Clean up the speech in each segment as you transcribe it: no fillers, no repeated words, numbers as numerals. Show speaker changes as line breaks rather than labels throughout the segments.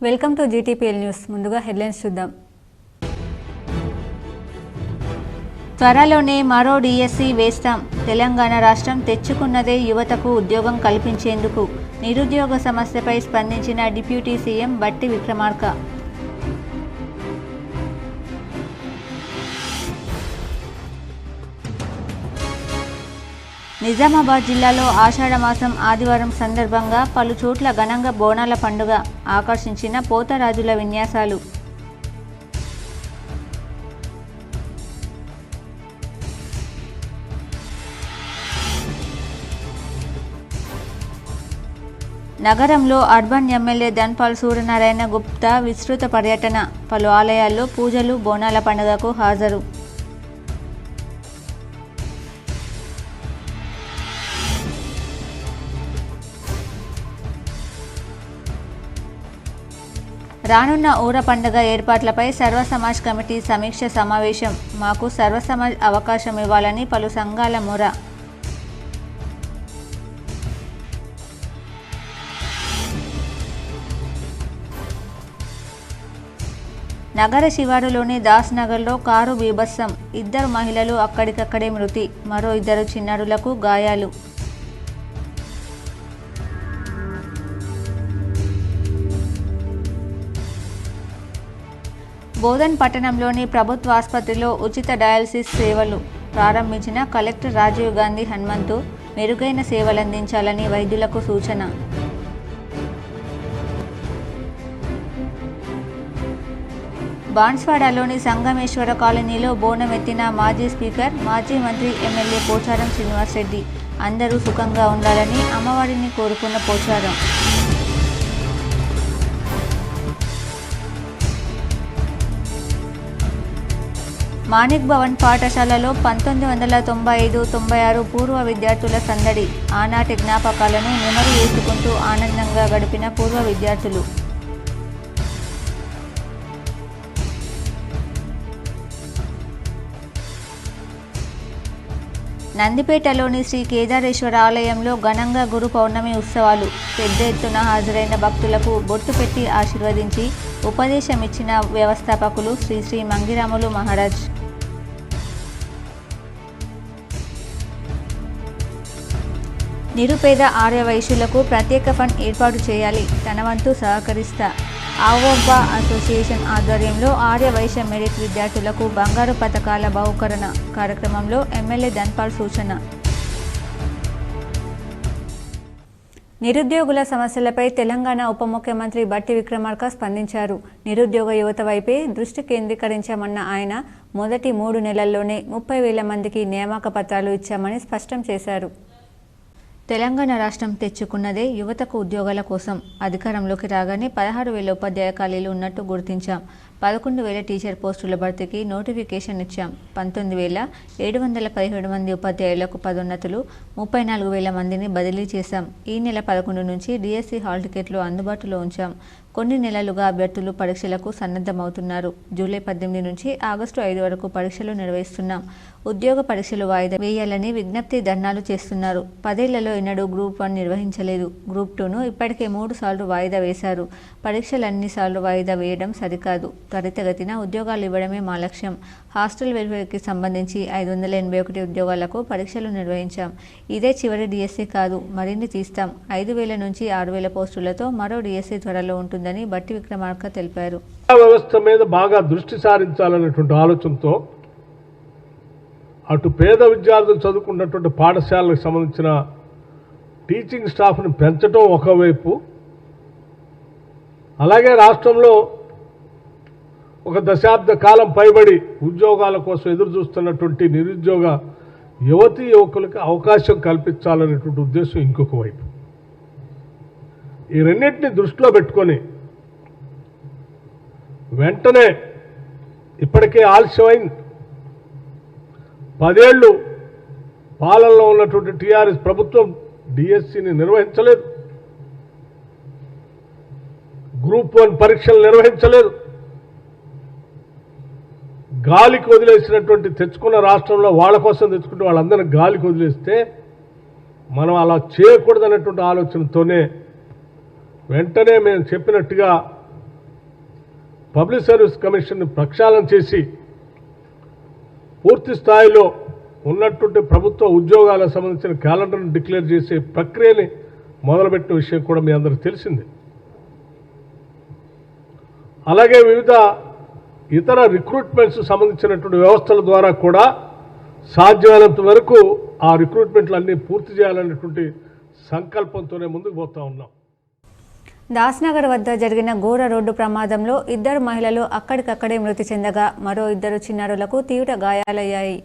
Welcome to GTPL news. ముందుగా headlines చూద్దాం. త్వరలోనే మరో డిఎస్సి వేస్తాం. తెలంగాణ రాష్ట్రం తెచ్చుకున్నదే యువతకు ఉద్యోగం కల్పించేందుకు. నిరుద్యోగ సమస్యపై స్పందించిన డిప్యూటీ సీఎం బట్టి విక్రమార్క. నిజామాబాద్ జిల్లాలో ఆషాఢమాసం ఆదివారం సందర్భంగా పలు చోట్ల ఘనంగా బోనాల పండుగ. ఆకర్షించిన పోతరాజుల విన్యాసాలు. నగరంలో అర్బన్ ఎమ్మెల్యే ధన్పాల్ సూర్యనారాయణ గుప్తా విస్తృత పర్యటన. పలు ఆలయాల్లో పూజలు, బోనాల పండుగకు హాజరు. రానున్న ఊర పండుగ ఏర్పాట్లపై సర్వసమాజ్ కమిటీ సమీక్ష సమావేశం. మాకు సర్వసమాజ్ అవకాశం ఇవ్వాలని పలు సంఘాల మొర. నగర శివారులోని దాస్ నగర్లో కారు బీభత్సం. 2 మహిళలు అక్కడికక్కడే మృతి. మరో 2 చిన్నారులకు గాయాలు. బోధన్ పట్టణంలోని ప్రభుత్వ ఆసుపత్రిలో ఉచిత డయాలసిస్ సేవలు ప్రారంభించిన కలెక్టర్ రాజీవ్ గాంధీ హనుమంతు. మెరుగైన సేవలందించాలని వైద్యులకు సూచన. బాన్స్వాడలోని సంగమేశ్వర కాలనీలో బోనమెత్తిన మాజీ స్పీకర్, మాజీ మంత్రి, ఎమ్మెల్యే పోచారం శ్రీనివాసరెడ్డి. అందరూ సుఖంగా ఉండాలని అమ్మవారిని కోరుకున్న పోచారం. మాణిక్ భవన్ పాఠశాలలో 1995-96 పూర్వ విద్యార్థుల సందడి. ఆనాటి జ్ఞాపకాలను నెమరు వేసుకుంటూ ఆనందంగా గడిపిన పూర్వ విద్యార్థులు. నందిపేటలోని శ్రీ కేదారేశ్వర ఆలయంలో ఘనంగా గురు పౌర్ణమి ఉత్సవాలు. పెద్ద ఎత్తున హాజరైన భక్తులకు బొట్టు పెట్టి ఆశీర్వదించి ఉపదేశమిచ్చిన వ్యవస్థాపకులు శ్రీ శ్రీ మంగిరాములు మహారాజ్. నిరుపేద ఆర్యవైశ్యులకు ప్రత్యేక ఫండ్ ఏర్పాటు చేయాలి. తన వంతు సహకరిస్తా. ఆవోబ్బా అసోసియేషన్ ఆధ్వర్యంలో ఆర్యవైశ్య మెరిట్ విద్యార్థులకు బంగారు పథకాల బహుకరణ కార్యక్రమంలో ఎమ్మెల్యే ధన్పాల్ సూచన. నిరుద్యోగుల సమస్యలపై తెలంగాణ ఉప ముఖ్యమంత్రి బట్టి విక్రమార్క స్పందించారు. నిరుద్యోగ యువత వైపే దృష్టి కేంద్రీకరించామన్న ఆయన మొదటి 3 నెలల్లోనే 30,000 మందికి నియామక పత్రాలు ఇచ్చామని స్పష్టం చేశారు. తెలంగాణ రాష్ట్రం తెచ్చుకున్నదే యువతకు ఉద్యోగాల కోసం. అధికారంలోకి రాగానే 16,000 ఉపాధ్యాయ ఖాళీలు ఉన్నట్టు గుర్తించాం. 11,000 టీచర్ పోస్టుల భర్తీకి నోటిఫికేషన్ ఇచ్చాం. 19,717 మంది ఉపాధ్యాయులకు పదోన్నతులు, 34,000 మందిని బదిలీ చేశాం. ఈ నెల 11 నుంచి డిఎస్సి హాల్ టికెట్లు అందుబాటులో ఉంచాం. కొన్ని నెలలుగా అభ్యర్థులు పరీక్షలకు సన్నద్ధమవుతున్నారు. జూలై 18 నుంచి ఆగస్టు 5 వరకు పరీక్షలు నిర్వహిస్తున్నాం. ఉద్యోగ పరీక్షలు వాయిదా వేయాలని విజ్ఞప్తి ధర్నాలు చేస్తున్నారు. 10 ఏళ్లలో ఎన్నడూ గ్రూప్ 1 నిర్వహించలేదు. గ్రూప్ 2ను ఇప్పటికే 3 సార్లు వాయిదా వేశారు. పరీక్షలన్ని సార్లు వాయిదా వేయడం సరికాదు. త్వరితగతిన ఉద్యోగాలు ఇవ్వడమే మా లక్ష్యం. హాస్టల్ వెల్ఫేర్కి సంబంధించి 581 ఉద్యోగాలకు పరీక్షలు నిర్వహించాం. ఇదే చివరి డిఎస్సి కాదు, మరిన్ని తీస్తాం. 5,000 నుంచి 6,000 పోస్టులతో మరో డిఎస్సి త్వరలో ఉంటుందని బట్టి విక్రమార్క తెలిపారు.
వ్యవస్థ మీద బాగా దృష్టి సారించాలనేటువంటి ఆలోచనతో అటు పేద విద్యార్థులు చదువుకున్నటువంటి పాఠశాలకు సంబంధించిన టీచింగ్ స్టాఫ్ని పెంచడం ఒకవైపు, అలాగే రాష్ట్రంలో ఒక దశాబ్ద కాలం పైబడి ఉద్యోగాల కోసం ఎదురు చూస్తున్నటువంటి నిరుద్యోగ యువతీ యువకులకు అవకాశం కల్పించాలనేటువంటి ఉద్దేశం ఇంకొక వైపు. ఈ రెండింటిని దృష్టిలో పెట్టుకొని వెంటనే ఇప్పటికే ఆలస్యమైంది. 10 ఏళ్ళు పాలనలో ఉన్నటువంటి టీఆర్ఎస్ ప్రభుత్వం డిఎస్సిని నిర్వహించలేదు, గ్రూప్ 1 పరీక్షలు నిర్వహించలేదు. గాలికి వదిలేసినటువంటి తెచ్చుకున్న రాష్ట్రంలో వాళ్ళ కోసం తెచ్చుకుంటే వాళ్ళందరినీ గాలికి వదిలేస్తే మనం అలా చేయకూడదనేటువంటి ఆలోచనతోనే వెంటనే మేము చెప్పినట్టుగా పబ్లిక్ సర్వీస్ కమిషన్ని ప్రక్షాళన చేసి పూర్తి స్థాయిలో ఉన్నటువంటి ప్రభుత్వ ఉద్యోగాలకు సంబంధించిన క్యాలెండర్ను డిక్లేర్ చేసే ప్రక్రియని మొదలుపెట్టిన విషయం కూడా మీ అందరికీ తెలిసిందే. అలాగే వివిధ ఇతర రిక్రూట్మెంట్స్ సంబంధించినటువంటి వ్యవస్థల ద్వారా కూడా సాధ్యమైనంత వరకు ఆ రిక్రూట్మెంట్లన్నీ పూర్తి చేయాలనేటువంటి సంకల్పంతోనే ముందుకు పోతా ఉన్నాం.
దాస్నగర్ వద్ద జరిగిన ఘోర రోడ్డు ప్రమాదంలో 2 మహిళలు అక్కడికక్కడే మృతి చెందగా మరో 2 చిన్నారులకు తీవ్ర గాయాలయ్యాయి.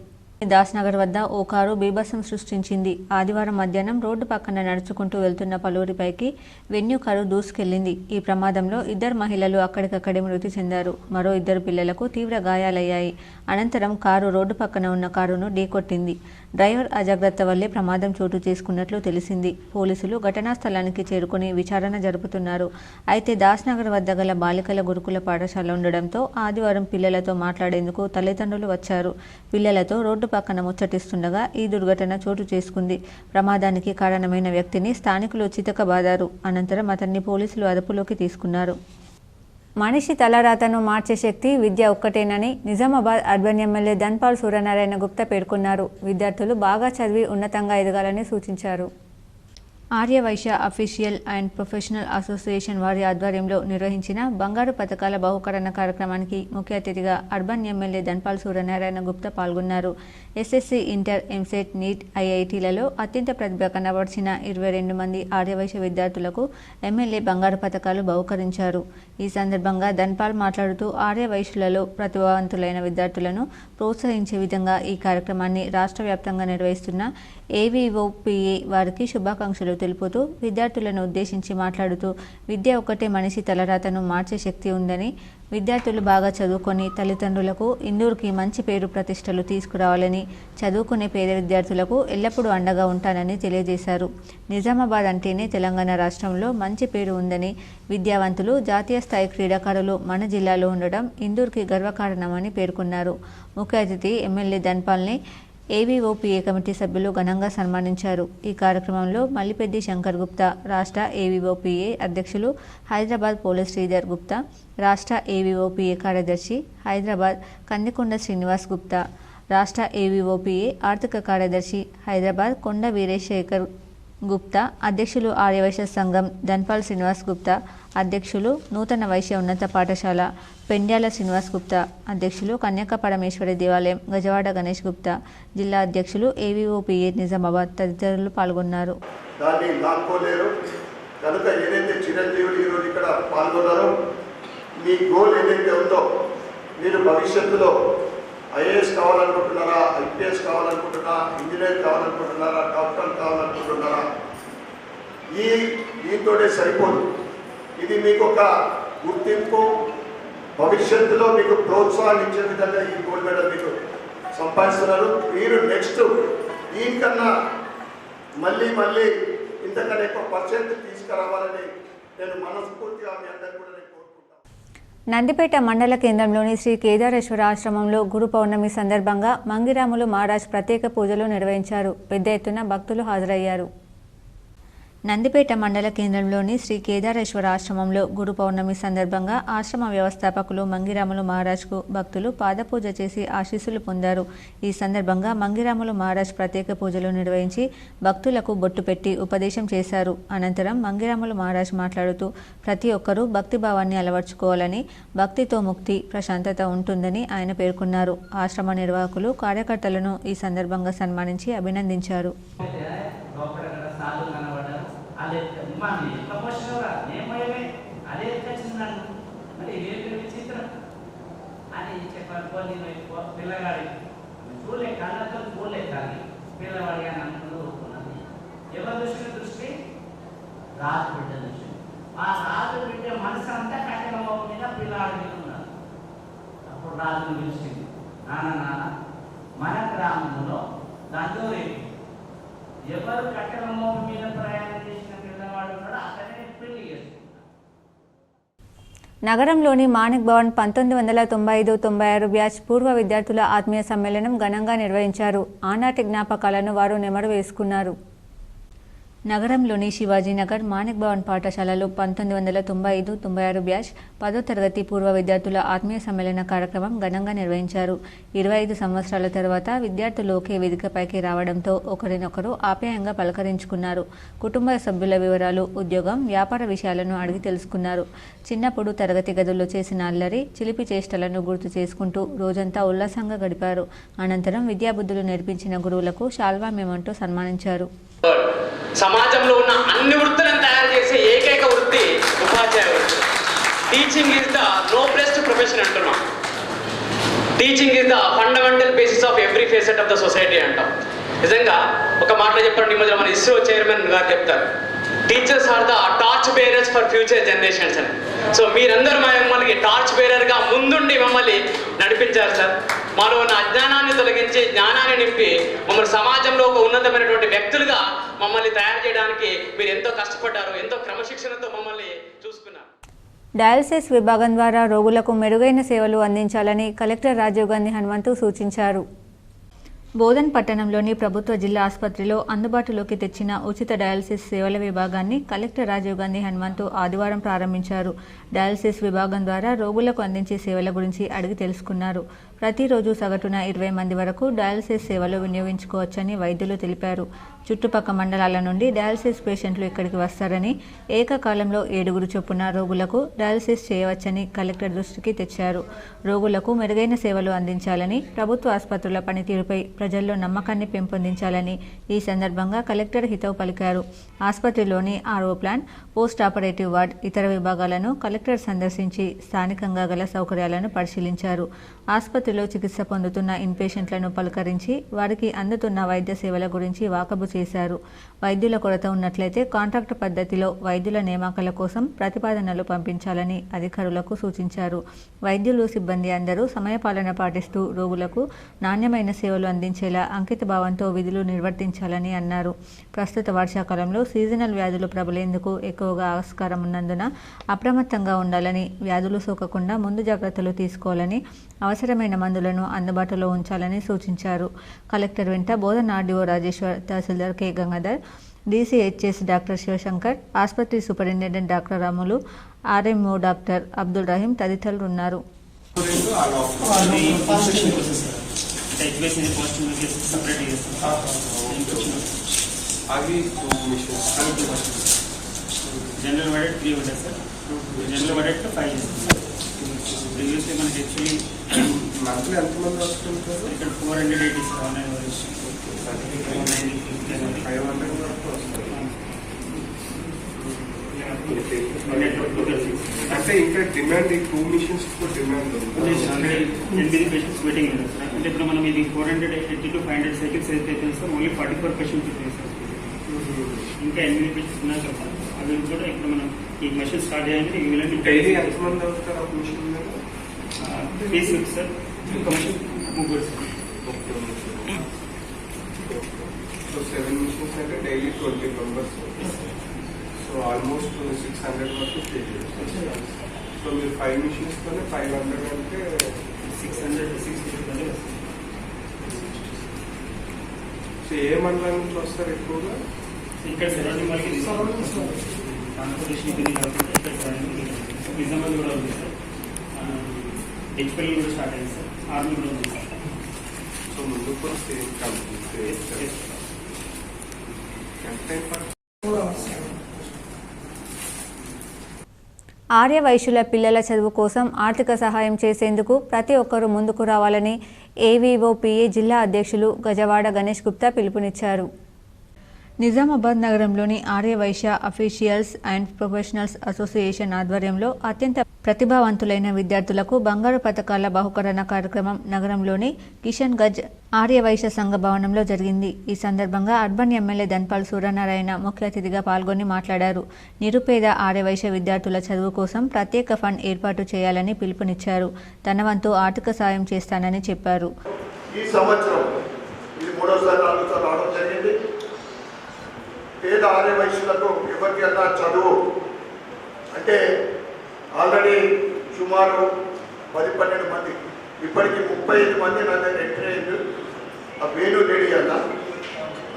దాస్నగర్ వద్ద ఓ కారు బీభత్సం సృష్టించింది. ఆదివారం మధ్యాహ్నం రోడ్డు పక్కన నడుచుకుంటూ వెళ్తున్న పలువురిపైకి వెన్యూ కారు దూసుకెళ్లింది. ఈ ప్రమాదంలో 2 మహిళలు అక్కడికక్కడే మృతి చెందారు. మరో 2 పిల్లలకు తీవ్ర గాయాలయ్యాయి. అనంతరం కారు రోడ్డు పక్కన ఉన్న కారును ఢీకొట్టింది. డ్రైవర్ అజాగ్రత్త వల్లే ప్రమాదం చోటు చేసుకున్నట్లు తెలిసింది. పోలీసులు ఘటనా స్థలానికి చేరుకుని విచారణ జరుపుతున్నారు. అయితే దాస్నగర్ వద్ద గల బాలికల గురుకుల పాఠశాల ఉండడంతో ఆదివారం పిల్లలతో మాట్లాడేందుకు తల్లిదండ్రులు వచ్చారు. పిల్లలతో రోడ్డు పక్కన ముచ్చటిస్తుండగా ఈ దుర్ఘటన చోటు చేసుకుంది. ప్రమాదానికి కారణమైన వ్యక్తిని స్థానికులు చితకబాదారు. అనంతరం అతన్ని పోలీసులు అదుపులోకి తీసుకున్నారు. మనిషి తలరాతను మార్చే శక్తి విద్య ఒక్కటేనని నిజామాబాద్ అర్బన్ ఎమ్మెల్యే ధన్పాల్ సూర్యనారాయణ గుప్తా పేర్కొన్నారు. విద్యార్థులు బాగా చదివి ఉన్నతంగా ఎదగాలని సూచించారు. Arya Vysya official and professional association వారి ఆధ్వర్యంలో నిర్వహించిన బంగారు పథకాల బహుకరణ కార్యక్రమానికి ముఖ్య అతిథిగా అర్బన్ ఎమ్మెల్యే ధన్పాల్ సూర్యనారాయణ గుప్తా పాల్గొన్నారు. ఎస్ఎస్సి, ఇంటర్, ఎంసెట్, నీట్, ఐఐటీలలో అత్యంత ప్రతిభ కనబర్చిన 22 మంది ఆర్యవైశ్య విద్యార్థులకు ఎమ్మెల్యే బంగారు పథకాలు బహుకరించారు. ఈ సందర్భంగా ధన్పాల్ మాట్లాడుతూ ఆర్యవైశ్యులలో ప్రతిభావంతులైన విద్యార్థులను ప్రోత్సహించే విధంగా ఈ కార్యక్రమాన్ని రాష్ట్ర వ్యాప్తంగా నిర్వహిస్తున్న ఏవీఓపీఏ వారికి శుభాకాంక్షలు తెలుపుతూ విద్యార్థులను ఉద్దేశించి మాట్లాడుతూ విద్య ఒక్కటే మనిషి తలరాతను మార్చే శక్తి ఉందని, విద్యార్థులు బాగా చదువుకొని తల్లిదండ్రులకు ఇందూరుకి మంచి పేరు ప్రతిష్టలు తీసుకురావాలని, చదువుకునే పేద విద్యార్థులకు ఎల్లప్పుడూ అండగా ఉంటానని తెలియజేశారు. నిజామాబాద్ అంటేనే తెలంగాణ రాష్ట్రంలో మంచి పేరు ఉందని, విద్యావంతులు, జాతీయ స్థాయి క్రీడాకారులు మన జిల్లాలో ఉండడం ఇందూరుకి గర్వకారణమని పేర్కొన్నారు. ముఖ్య అతిథి ఎమ్మెల్యే ధన్పాల్ని ఏవీఓపీఏ కమిటీ సభ్యులు ఘనంగా సన్మానించారు. ఈ కార్యక్రమంలో మల్లిపెద్ది శంకర్ గుప్తా, రాష్ట్ర ఏవీఓపీఏ అధ్యక్షులు, హైదరాబాద్ పోలీస్ శ్రీధర్ గుప్తా, రాష్ట్ర ఏవీఓపీఏ కార్యదర్శి హైదరాబాద్ కందికొండ శ్రీనివాస్ గుప్తా, రాష్ట్ర ఏవీఓపీఏ ఆర్థిక కార్యదర్శి హైదరాబాద్ కొండ వీరేశేఖర్ గుప్తా, అధ్యక్షులు ఆర్యవైశ్య సంఘం ధన్పాల్ శ్రీనివాస్ గుప్తా, అధ్యక్షులు నూతన వైశ్య ఉన్నత పాఠశాల పెండ్యాల శ్రీనివాస్ గుప్తా, అధ్యక్షులు కన్యక పరమేశ్వరి దేవాలయం గజవాడ గణేష్ గుప్తా, జిల్లా అధ్యక్షులు ఏవీఓపీఏ నిజామాబాద్ తదితరులు పాల్గొన్నారు.
దాన్ని లాక్కోలేరు కనుక ఏదైతే చిరంజీవులు ఈరోజు ఇక్కడ పాల్గొన్నారో మీ గోల్ ఏదైతే ఉందో, మీరు భవిష్యత్తులో ఐఏఎస్ కావాలనుకుంటున్నారా, ఐపీఎస్ కావాలనుకుంటున్నారా, ఇంజనీర్ కావాలనుకుంటున్నారా, డాక్టర్ కావాలనుకుంటున్నారా, దీంతోనే సరిపోదు. ఇది మీకు ఒక గుర్తింపు, భవిష్యత్తులో మీకు ప్రోత్సాహం ఇచ్చే విధంగా ఈ గోల్డ్ మెడల్ మీకు సంపాదిస్తున్నారు. మీరు నెక్స్ట్ దీనికన్నా మళ్ళీ ఇంతకన్నా ఎక్కువ పర్సెంట్ తీసుకురావాలని నేను మనస్ఫూర్తిగా మీ అందరికీ కూడా కోరుకుంటాను.
నందిపేట మండల కేంద్రంలోని శ్రీ కేదారేశ్వర ఆశ్రమంలో గురు పౌర్ణమి సందర్భంగా మంగిరాములు మహారాజ్ ప్రత్యేక పూజలు నిర్వహించారు. పెద్ద ఎత్తున భక్తులు హాజరయ్యారు. నందిపేట మండల కేంద్రంలోని శ్రీ కేదారేశ్వర ఆశ్రమంలో గురు పౌర్ణమి సందర్భంగా ఆశ్రమ వ్యవస్థాపకులు మంగిరాములు మహారాజ్కు భక్తులు పాదపూజ చేసి ఆశీస్సులు పొందారు. ఈ సందర్భంగా మంగిరాములు మహారాజ్ ప్రత్యేక పూజలు నిర్వహించి భక్తులకు బొట్టు పెట్టి ఉపదేశం చేశారు. అనంతరం మంగిరాములు మహారాజ్ మాట్లాడుతూ ప్రతి ఒక్కరూ భక్తిభావాన్ని అలవర్చుకోవాలని, భక్తితో ముక్తి, ప్రశాంతత ఉంటుందని ఆయన పేర్కొన్నారు. ఆశ్రమ నిర్వాహకులు, కార్యకర్తలను ఈ సందర్భంగా సన్మానించి అభినందించారు.
అదే అమ్మాని ప్రపోజనరా నేమయమే అదే తెచ్చినాను మరి ఇదేంటి విచిత్రం అని చెప్పారు. కొన్ని పిల్లగాడి చూలే కళ్ళతో చూలే కానీ పిల్లవాడిగా నన్ను ఊరుకున్నది. ఎవరి దృష్టి రాజు బిడ్డ దృష్టి. ఆ రాజు బిడ్డ మనసు అంతా కట్టెల మీద పిల్లవాడి మీద ఉన్నారు. అప్పుడు రాజును పిలిచింది, నాన్న మన గ్రామంలో దండోరి ఎవరు కట్టెల మీద ప్రయాణం చేసిన పిల్లవాడు కూడా అతనే పెళ్లి చేసుకుంటారు.
నగరంలోని మాణిక్ భవన్ 1995-96 బ్యాచ్ పూర్వ విద్యార్థుల ఆత్మీయ సమ్మేళనం ఘనంగా నిర్వహించారు. ఆనాటి జ్ఞాపకాలను వారు నెమరు వేసుకున్నారు. నగరంలోని శివాజీనగర్ మాణిక్ భవన్ పాఠశాలలో 1995-96 బ్యాచ్ 10వ తరగతి పూర్వ విద్యార్థుల ఆత్మీయ సమ్మేళన కార్యక్రమం ఘనంగా నిర్వహించారు. 25 సంవత్సరాల తర్వాత విద్యార్థులు ఒకే వేదికపైకి రావడంతో ఒకరినొకరు ఆప్యాయంగా పలకరించుకున్నారు. కుటుంబ సభ్యుల వివరాలు, ఉద్యోగం, వ్యాపార విషయాలను అడిగి తెలుసుకున్నారు. చిన్నప్పుడు తరగతి గదుల్లో చేసిన అల్లరి, చిలిపి చేష్టలను గుర్తు చేసుకుంటూ రోజంతా ఉల్లాసంగా గడిపారు. అనంతరం విద్యాబుద్ధులు నేర్పించిన గురువులకు శాల్వా మెమంటో సన్మానించారు.
సమాజంలో ఉన్న అన్ని వృత్తులను తయారు చేసే ఏకైక వృత్తి ఉపాధ్యాయ వృత్తి. టీచింగ్ ఈజ్ ద నోబెలెస్ట్ ప్రొఫెషన్ అంటున్నాం. Teaching is the fundamental basis of every facet of the society అంటాం. నిజంగా ఒక మాటలో చెప్పండి, ఈ మధ్య మన ఇస్రో చైర్మన్ గారు చెప్తారు, teachers are the torch bearers for future generations అని. సో మీరందరూ మమ్మల్ని టార్చ్ బేరర్గా ముందుండి మమ్మల్ని నడిపించారు సార్. మాలో ఉన్న అజ్ఞానాన్ని తొలగించి జ్ఞానాన్ని నింపి మమ్మల్ని సమాజంలో ఒక ఉన్నతమైనటువంటి వ్యక్తులుగా మమ్మల్ని తయారు చేయడానికి మీరు ఎంతో కష్టపడ్డారు, ఎంతో క్రమశిక్షణతో మమ్మల్ని చూసుకున్నారు.
డయాలసిస్ విభాగం ద్వారా రోగులకు మెరుగైన సేవలు అందించాలని కలెక్టర్ రాజీవ్ గాంధీ హనుమంతు సూచించారు. బోధన్ పట్టణంలోని ప్రభుత్వ జిల్లా ఆసుపత్రిలో అందుబాటులోకి తెచ్చిన ఉచిత డయాలసిస్ సేవల విభాగాన్ని కలెక్టర్ రాజీవ్ గాంధీ హనుమంతు ఆదివారం ప్రారంభించారు. డయాలసిస్ విభాగం ద్వారా రోగులకు అందించే సేవల గురించి అడిగి తెలుసుకున్నారు. ప్రతిరోజు సగటున 20 మంది వరకు డయాలసిస్ సేవలు వినియోగించుకోవచ్చని వైద్యులు తెలిపారు. చుట్టుపక్క మండలాల నుండి డయాలసిస్ పేషెంట్లు ఇక్కడికి వస్తారని, ఏకకాలంలో 7 చొప్పున రోగులకు డయాలసిస్ చేయవచ్చని కలెక్టర్ దృష్టికి తెచ్చారు. రోగులకు మెరుగైన సేవలు అందించాలని, ప్రభుత్వ ఆసుపత్రుల పనితీరుపై ప్రజల్లో నమ్మకాన్ని పెంపొందించాలని ఈ సందర్భంగా కలెక్టర్ హితవు పలికారు. ఆసుపత్రిలోని RO plant, post operative ward, ఇతర విభాగాలను కలెక్టర్ సందర్శించి స్థానికంగా గల సౌకర్యాలను పరిశీలించారు. ఆసుపత్రిలో చికిత్స పొందుతున్న ఇన్పేషెంట్లను పలకరించి వారికి అందుతున్న వైద్య సేవల గురించి వాకబు చేశారు. వైద్యుల కొరత ఉన్నట్లయితే కాంట్రాక్ట్ పద్ధతిలో వైద్యుల నియామకాల కోసం ప్రతిపాదనలు పంపించాలని అధికారులకు సూచించారు. వైద్యులు, సిబ్బంది అందరూ సమయపాలన పాటిస్తూ రోగులకు నాణ్యమైన సేవలు అందించేలా అంకితభావంతో విధులు నిర్వర్తించాలని అన్నారు. ప్రస్తుత వర్షాకాలంలో సీజనల్ వ్యాధులు ప్రబలేందుకు ఎక్కువగా ఆస్కారం ఉన్నందున అప్రమత్తంగా ఉండాలని, వ్యాధులు సోకకుండా ముందు జాగ్రత్తలు తీసుకోవాలని, అవసరమైన మందులను అందుబాటులో ఉంచాలని సూచించారు. కలెక్టర్ వెంట Bodhan RDO Rajeshwar, tahsildar K Gangadhar, DCHS doctor Shivashankar, ఆసుపత్రి superintendent doctor Ramulu, RMO doctor Abdul Rahim తదితరులు ఉన్నారు.
जनरल वार्ड 3 ఉంటాయి sir. General ward 5 sir. Previously మనకి యాక్చువల్లీ మంత్లీ ఎంతమంది వస్తుంటారు? ఇక్కడ 480 సార్. ఆన్లైన్ వరకు 500 వరకు వస్తారు. అంటే ఇంకా డిమాండ్ ఈ 2 మిషన్స్ డిమాండ్ ఉంది. 8 పేషెంట్స్ వెయిటింగ్ ఉంది సార్. అంటే ఇప్పుడు మనం ఇది 480 to 500 సైకిల్స్ అయితే సార్ ఓన్లీ 44 పేషెంట్స్ ఉన్నాయి సార్. ఇంకా 8 పేషెంట్స్ ఉన్నారు సార్. అవి కూడా ఇప్పుడు మనం ఈ మెషిన్ స్టార్ట్ చేయాలంటే ఇలాంటి డైలీ ఎంతమంది అవుతారు ఆ మిషన్ మీద? బేసిక్ సార్ ఒక మిషన్ 3 సార్. సో 7 మిషన్స్ అంటే డైలీ 20 మెంబర్స్. సో ఆల్మోస్ట్ 600 వరకు పే చేస్తారు. సో మీరు 5 మిషన్స్ తోనే 500 అంటే 600 సో ఏ మండలం నుంచి వస్తారు ఎక్కువగా? ఇక్కడ సరౌండింగ్ వాళ్ళకి ట్రాన్స్పోర్టేషన్ నిజామాబాద్ కూడా ఉంది సార్. హెచ్పల్లి కూడా స్టార్ట్ అయింది సార్. ఆర్మీ కూడా ఉంది సార్. సో ముందు కూడా సేమ్ కంపెనీ.
ఆర్య వైశ్యుల పిల్లల చదువు కోసం ఆర్థిక సహాయం చేసేందుకు ప్రతి ఒక్కరూ ముందుకు రావాలని ఏవీఓపీఏ జిల్లా అధ్యక్షులు గజవాడ గణేష్ గుప్తా పిలుపునిచ్చారు. నిజామాబాద్ నగరంలోని Arya Vysya officials and professionals association ఆధ్వర్యంలో అత్యంత ప్రతిభావంతులైన విద్యార్థులకు బంగారు పథకాల బహుకరణ కార్యక్రమం నగరంలోని కిషన్ గంజ్ ఆర్య వైశ్య సంఘ భవనంలో జరిగింది. ఈ సందర్భంగా అర్బన్ ఎమ్మెల్యే ధన్పాల్ సూర్యనారాయణ ముఖ్య అతిథిగా పాల్గొని మాట్లాడారు. నిరుపేద ఆర్య వైశ్య విద్యార్థుల చదువు కోసం ప్రత్యేక ఫండ్ ఏర్పాటు చేయాలని పిలుపునిచ్చారు. తన వంతు ఆర్థిక సాయం చేస్తానని చెప్పారు.
ఈ సంవత్సరం ఇది 3వ రావడం జరిగింది. పేద ఆర్య వైశ్యులకు ఎవరికైనా చదువు అంటే ఆల్రెడీ సుమారు 10-12 మంది, ఇప్పటికీ 35 మంది నా దగ్గర ఎంట్రీ అయ్యింది. ఆ వేణు లేడీ అన్న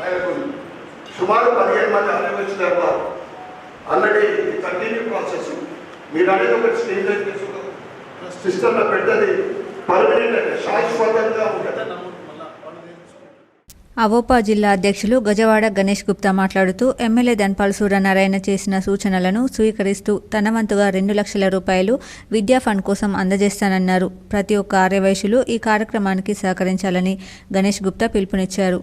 ఆయనకు సుమారు 15 మంది ఆర్య మినిస్టర్ గారు ఆల్రెడీ కంటిన్యూ ప్రాసెస్ మీరు అనేది ఒక స్టేజ్ సిస్టంలో పెట్టది పర్మనెంట్ శాశ్వతంగా ఉంటుంది.
అవోపా జిల్లా అధ్యక్షులు గజవాడ గణేష్ గుప్తా మాట్లాడుతూ ఎమ్మెల్యే ధన్పాల్ సూర్యనారాయణ చేసిన సూచనలను స్వీకరిస్తూ తన వంతుగా 2 లక్షల రూపాయలు విద్యా ఫండ్ కోసం అందజేస్తానన్నారు. ప్రతి ఒక్క ఆర్యవైశ్యులు ఈ కార్యక్రమానికి సహకరించాలని గణేష్ గుప్తా పిలుపునిచ్చారు.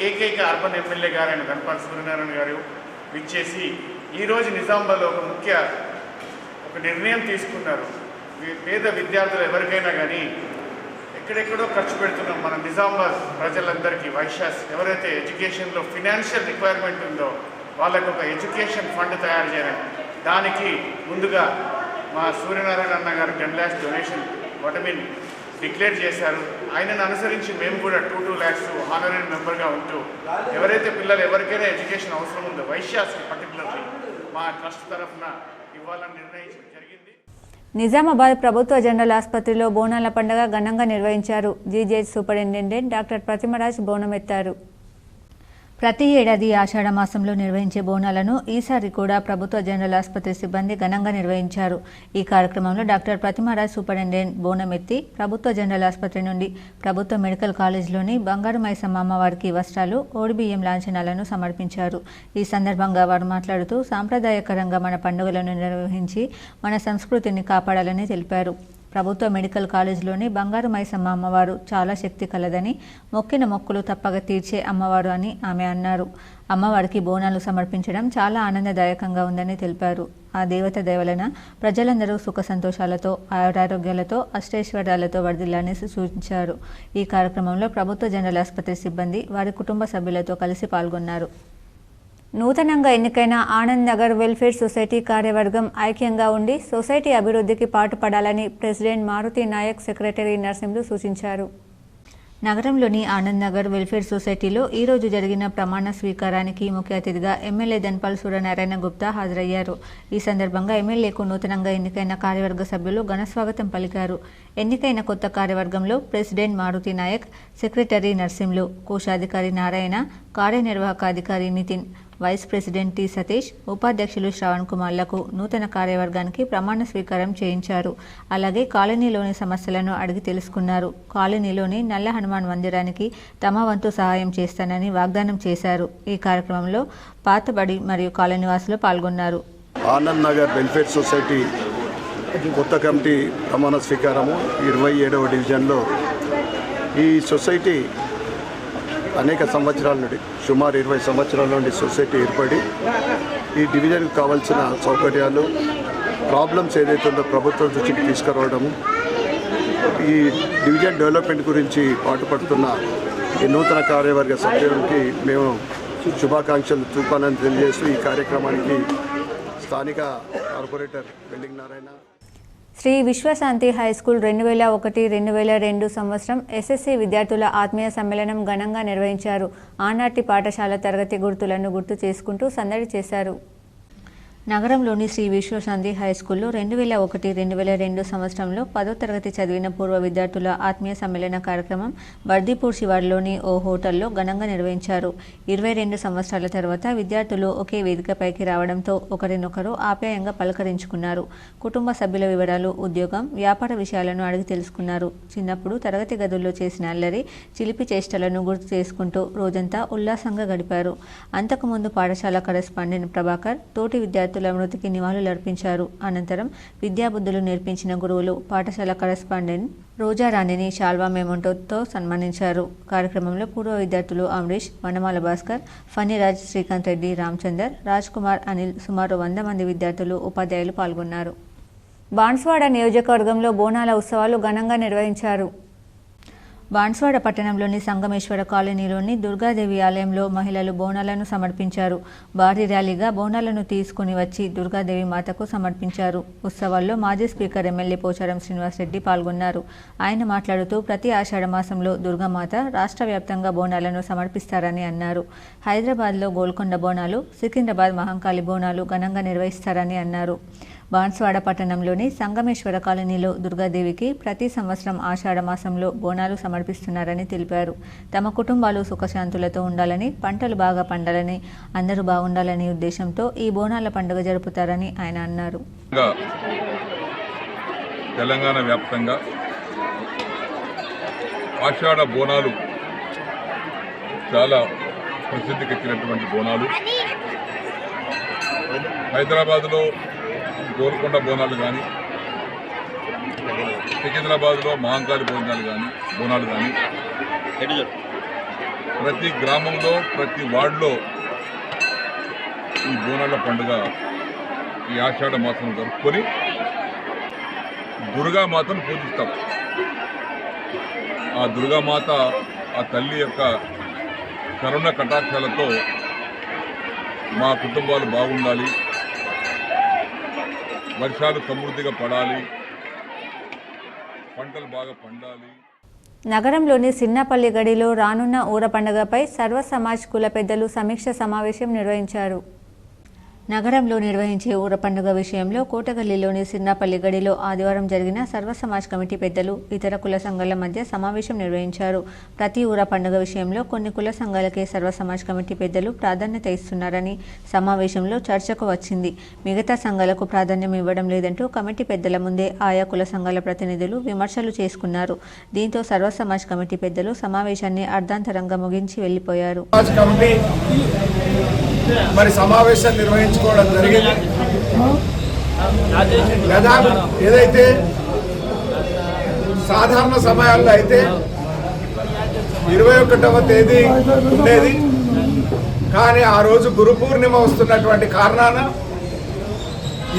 ఏకైక అర్బన్ ఎమ్మెల్యే గారైన ధన్పాల్ సూర్యనారాయణ గారు విచ్చేసి ఈరోజు నిజామాబాద్లో ఒక నిర్ణయం తీసుకున్నారు. పేద విద్యార్థులు ఎవరికైనా కానీ ఎక్కడెక్కడో ఖర్చు పెడుతున్నాం మన నిజామాబాద్ ప్రజలందరికీ వైశ్యాస్ ఎవరైతే ఎడ్యుకేషన్లో ఫినాన్షియల్ రిక్వైర్మెంట్ ఉందో వాళ్ళకు ఒక ఎడ్యుకేషన్ ఫండ్ తయారు చేయాలని దానికి ముందుగా మా సూర్యనారాయణ అన్న గారు 10 lakhs డొనేషన్ డిక్లేర్ చేశారు. ఆయనను అనుసరించి మేము కూడా 2 lakhs హానరీ మెంబర్గా ఉంటూ ఎవరైతే పిల్లలు ఎవరికైనా ఎడ్యుకేషన్ అవసరం ఉందో వైశ్యాస్కి పర్టికులర్లీ మా ట్రస్ట్ తరఫున ఇవ్వాలని నిర్ణయించడం జరిగింది.
నిజామాబాద్ ప్రభుత్వ జనరల్ ఆసుపత్రిలో బోనాల పండుగ ఘనంగా నిర్వహించారు. జీజీహెచ్ సూపరింటెండెంట్ డాక్టర్ ప్రతిమరాజ్ బోనమెత్తారు. ప్రతి ఏడాది ఆషాఢ మాసంలో నిర్వహించే బోనాలను ఈసారి కూడా ప్రభుత్వ జనరల్ ఆసుపత్రి సిబ్బంది ఘనంగా నిర్వహించారు. ఈ కార్యక్రమంలో డాక్టర్ ప్రతిమరాజ్ సూపరింటెండెంట్ బోనమెత్తి ప్రభుత్వ జనరల్ ఆసుపత్రి నుండి ప్రభుత్వ మెడికల్ కాలేజ్లోని బంగారు మైసమ్మ అమ్మవారికి వస్త్రాలు, ఓడిబియ్యం లాంఛనాలను సమర్పించారు. ఈ సందర్భంగా వారు మాట్లాడుతూ సాంప్రదాయకరంగా మన పండుగలను నిర్వహించి మన సంస్కృతిని కాపాడాలని తెలిపారు. ప్రభుత్వ మెడికల్ కాలేజ్లోని బంగారు మైసమ్మ అమ్మవారు చాలా శక్తి కలదని, మొక్కిన మొక్కులు తప్పక తీర్చే అమ్మవారు అని ఆమె అన్నారు. అమ్మవారికి బోనాలు సమర్పించడం చాలా ఆనందదాయకంగా ఉందని తెలిపారు. ఆ దేవత దయవలన ప్రజలందరూ సుఖ సంతోషాలతో, ఆయురారోగ్యాలతో, అష్టైశ్వర్యాలతో వర్ధిల్లాలని సూచించారు. ఈ కార్యక్రమంలో ప్రభుత్వ జనరల్ ఆసుపత్రి సిబ్బంది వారి కుటుంబ సభ్యులతో కలిసి పాల్గొన్నారు. నూతనంగా ఎన్నికైన ఆనంద్ నగర్ వెల్ఫేర్ సొసైటీ కార్యవర్గం ఐక్యంగా ఉండి సొసైటీ అభివృద్ధికి పాటుపడాలని ప్రెసిడెంట్ మారుతి నాయక్, సెక్రటరీ నర్సింహులు సూచించారు. నగరంలోని ఆనంద్ నగర్ వెల్ఫేర్ సొసైటీలో ఈరోజు జరిగిన ప్రమాణ స్వీకారానికి ముఖ్య అతిథిగా ఎమ్మెల్యే ధన్పాల్ సూర్యనారాయణ గుప్తా హాజరయ్యారు. ఈ సందర్భంగా ఎమ్మెల్యేకు నూతనంగా ఎన్నికైన కార్యవర్గ సభ్యులు ఘనస్వాగతం పలికారు. ఎన్నికైన కొత్త కార్యవర్గంలో ప్రెసిడెంట్ మారుతి నాయక్, సెక్రటరీ నర్సింహులు, కోశాధికారి నారాయణ, కార్యనిర్వాహక అధికారి Nitin, vice president T Satish, ఉపాధ్యక్షులు శ్రవణ్ కుమార్లకు నూతన కార్యవర్గానికి ప్రమాణ స్వీకారం చేయించారు. అలాగే కాలనీలోని సమస్యలను అడిగి తెలుసుకున్నారు. కాలనీలోని నల్ల హనుమాన్ మందిరానికి తమ వంతు సహాయం చేస్తానని వాగ్దానం చేశారు. ఈ కార్యక్రమంలో పాతబడి మరియు కాలనీవాసులు పాల్గొన్నారు.
ఆనంద్ నగర్ వెల్ఫేర్ సొసైటీ కొత్త కమిటీ ప్రమాణ స్వీకారము 27వ డివిజన్లో. ఈ సొసైటీ అనేక సంవత్సరాల నుండి, సుమారు 20 సంవత్సరాల నుండి సొసైటీ ఏర్పడి ఈ డివిజన్కి కావాల్సిన సౌకర్యాలు, ప్రాబ్లమ్స్ ఏదైతే ఉందో ప్రభుత్వం దృష్టికి తీసుకురావడము, ఈ డివిజన్ డెవలప్మెంట్ గురించి పాటుపడుతున్న ఈ నూతన కార్యవర్గ సభ్యులకి మేము శుభాకాంక్షలు చూపాలని తెలియజేస్తూ ఈ కార్యక్రమానికి స్థానిక కార్పొరేటర్ వెల్లింగ్ నారాయణ,
శ్రీ విశ్వశాంతి హై స్కూల్ 2001-2002 సంవత్సరం ఎస్ఎస్సి విద్యార్థుల ఆత్మీయ సమ్మేళనం ఘనంగా నిర్వహించారు. ఆనాటి పాఠశాల తరగతి గుర్తులను గుర్తు చేసుకుంటూ సందడి చేశారు. నగరంలోని శ్రీ విశ్వశాంతి హై స్కూల్లో 2001-2002 సంవత్సరంలో 10వ తరగతి చదివిన పూర్వ విద్యార్థుల ఆత్మీయ సమ్మేళన కార్యక్రమం బర్దీపూర్ శివార్లోని ఓ హోటల్లో ఘనంగా నిర్వహించారు. 22 సంవత్సరాల తర్వాత విద్యార్థులు ఒకే వేదికపైకి రావడంతో ఒకరినొకరు ఆప్యాయంగా పలకరించుకున్నారు. కుటుంబ సభ్యుల వివరాలు, ఉద్యోగం, వ్యాపార విషయాలను అడిగి తెలుసుకున్నారు. చిన్నప్పుడు తరగతి గదుల్లో చేసిన అల్లరి, చిలిపి చేష్టలను గుర్తు చేసుకుంటూ రోజంతా ఉల్లాసంగా గడిపారు. అంతకుముందు పాఠశాల కరెస్పాండెంట్ ప్రభాకర్ తోటి విద్యార్థుల మృతికి నివాళులర్పించారు. అనంతరం విద్యాబుద్ధులు నేర్పించిన గురువులు పాఠశాల కరెస్పాండెంట్ రోజారాణిని శాల్వా మెమోంటోతో సన్మానించారు. కార్యక్రమంలో పూర్వ విద్యార్థులు అమరీష్, వనమాల భాస్కర్, ఫణిరాజ్, శ్రీకాంత్ రెడ్డి, రామచందర్, రాజ్ కుమార్, అనిల్, సుమారు 100 మంది విద్యార్థులు, ఉపాధ్యాయులు పాల్గొన్నారు. బాన్స్వాడ నియోజకవర్గంలో బోనాల ఉత్సవాలు ఘనంగా నిర్వహించారు. బాన్స్వాడ పట్టణంలోని సంగమేశ్వర కాలనీలోని దుర్గాదేవి ఆలయంలో మహిళలు బోనాలను సమర్పించారు. భారీ ర్యాలీగా బోనాలను తీసుకుని వచ్చి దుర్గాదేవి మాతకు సమర్పించారు. ఉత్సవాల్లో మాజీ స్పీకర్ ఎమ్మెల్యే పోచారం శ్రీనివాసరెడ్డి పాల్గొన్నారు. ఆయన మాట్లాడుతూ ప్రతి ఆషాఢ మాసంలో దుర్గామాత రాష్ట్ర వ్యాప్తంగా బోనాలను సమర్పిస్తారని అన్నారు. హైదరాబాద్లో గోల్కొండ బోనాలు, సికింద్రాబాద్ మహంకాళి బోనాలు ఘనంగా నిర్వహిస్తారని అన్నారు. బాన్స్వాడ పట్టణంలోని సంగమేశ్వర కాలనీలో దుర్గాదేవికి ప్రతి సంవత్సరం ఆషాఢ మాసంలో బోనాలు సమర్పిస్తున్నారని తెలిపారు. తమ కుటుంబాలు సుఖశాంతులతో ఉండాలని, పంటలు బాగా పండాలని, అందరూ బాగుండాలనే ఉద్దేశంతో ఈ బోనాల పండుగ జరుపుతారని ఆయన అన్నారు.
తెలంగాణ వ్యాప్తంగా ఆషాఢ బోనాలు చాలా ప్రసిద్ధికెక్కినటువంటి బోనాలు. హైదరాబాద్లో గోల్కొండ బోనాలు కానీ, సికింద్రాబాద్లో మహంకాళి బోనాలు కానీ ప్రతి గ్రామంలో ప్రతి వార్డులో ఈ బోనాల పండుగ ఈ ఆషాఢ మాసం జరుపుకొని దుర్గామాతను పూజిస్తాం. ఆ దుర్గామాత ఆ తల్లి యొక్క కరుణ కటాక్షాలతో మా కుటుంబాలు బాగుండాలి, వర్షాలు సమృద్ధిగా పడాలి, పంటలు బాగా పండాలి.
నగరంలోని సిన్నపల్లి గడిలో రానున్న ఊర పండుగపై సర్వ సమాజ్ కుల పెద్దలు సమీక్ష సమావేశం నిర్వహించారు. నగరంలో నిర్వహించే ఊర పండుగ విషయంలో కోటగల్లీలోని సిన్నపల్లి గడిలో ఆదివారం జరిగిన సర్వ సమాజ్ కమిటీ పెద్దలు, ఇతర కుల సంఘాల మధ్య సమావేశం నిర్వహించారు. ప్రతి ఊర పండుగ విషయంలో కొన్ని కుల సంఘాలకే సర్వ సమాజ్ కమిటీ పెద్దలు ప్రాధాన్యత ఇస్తున్నారని సమావేశంలో చర్చకు వచ్చింది. మిగతా సంఘాలకు ప్రాధాన్యం ఇవ్వడం లేదంటూ కమిటీ పెద్దల ముందే ఆయా కుల సంఘాల ప్రతినిధులు విమర్శలు చేసుకున్నారు. దీంతో సర్వ సమాజ్ కమిటీ పెద్దలు సమావేశాన్ని అర్ధాంతరంగా ముగించి వెళ్లిపోయారు.
మరి సమావేశం నిర్వహించుకోవడం జరిగింది. ఏదైతే సాధారణ సమయాల్లో అయితే 21వ తేదీ ఉండేది, కానీ ఆ రోజు గురు పూర్ణిమ వస్తున్నటువంటి కారణాన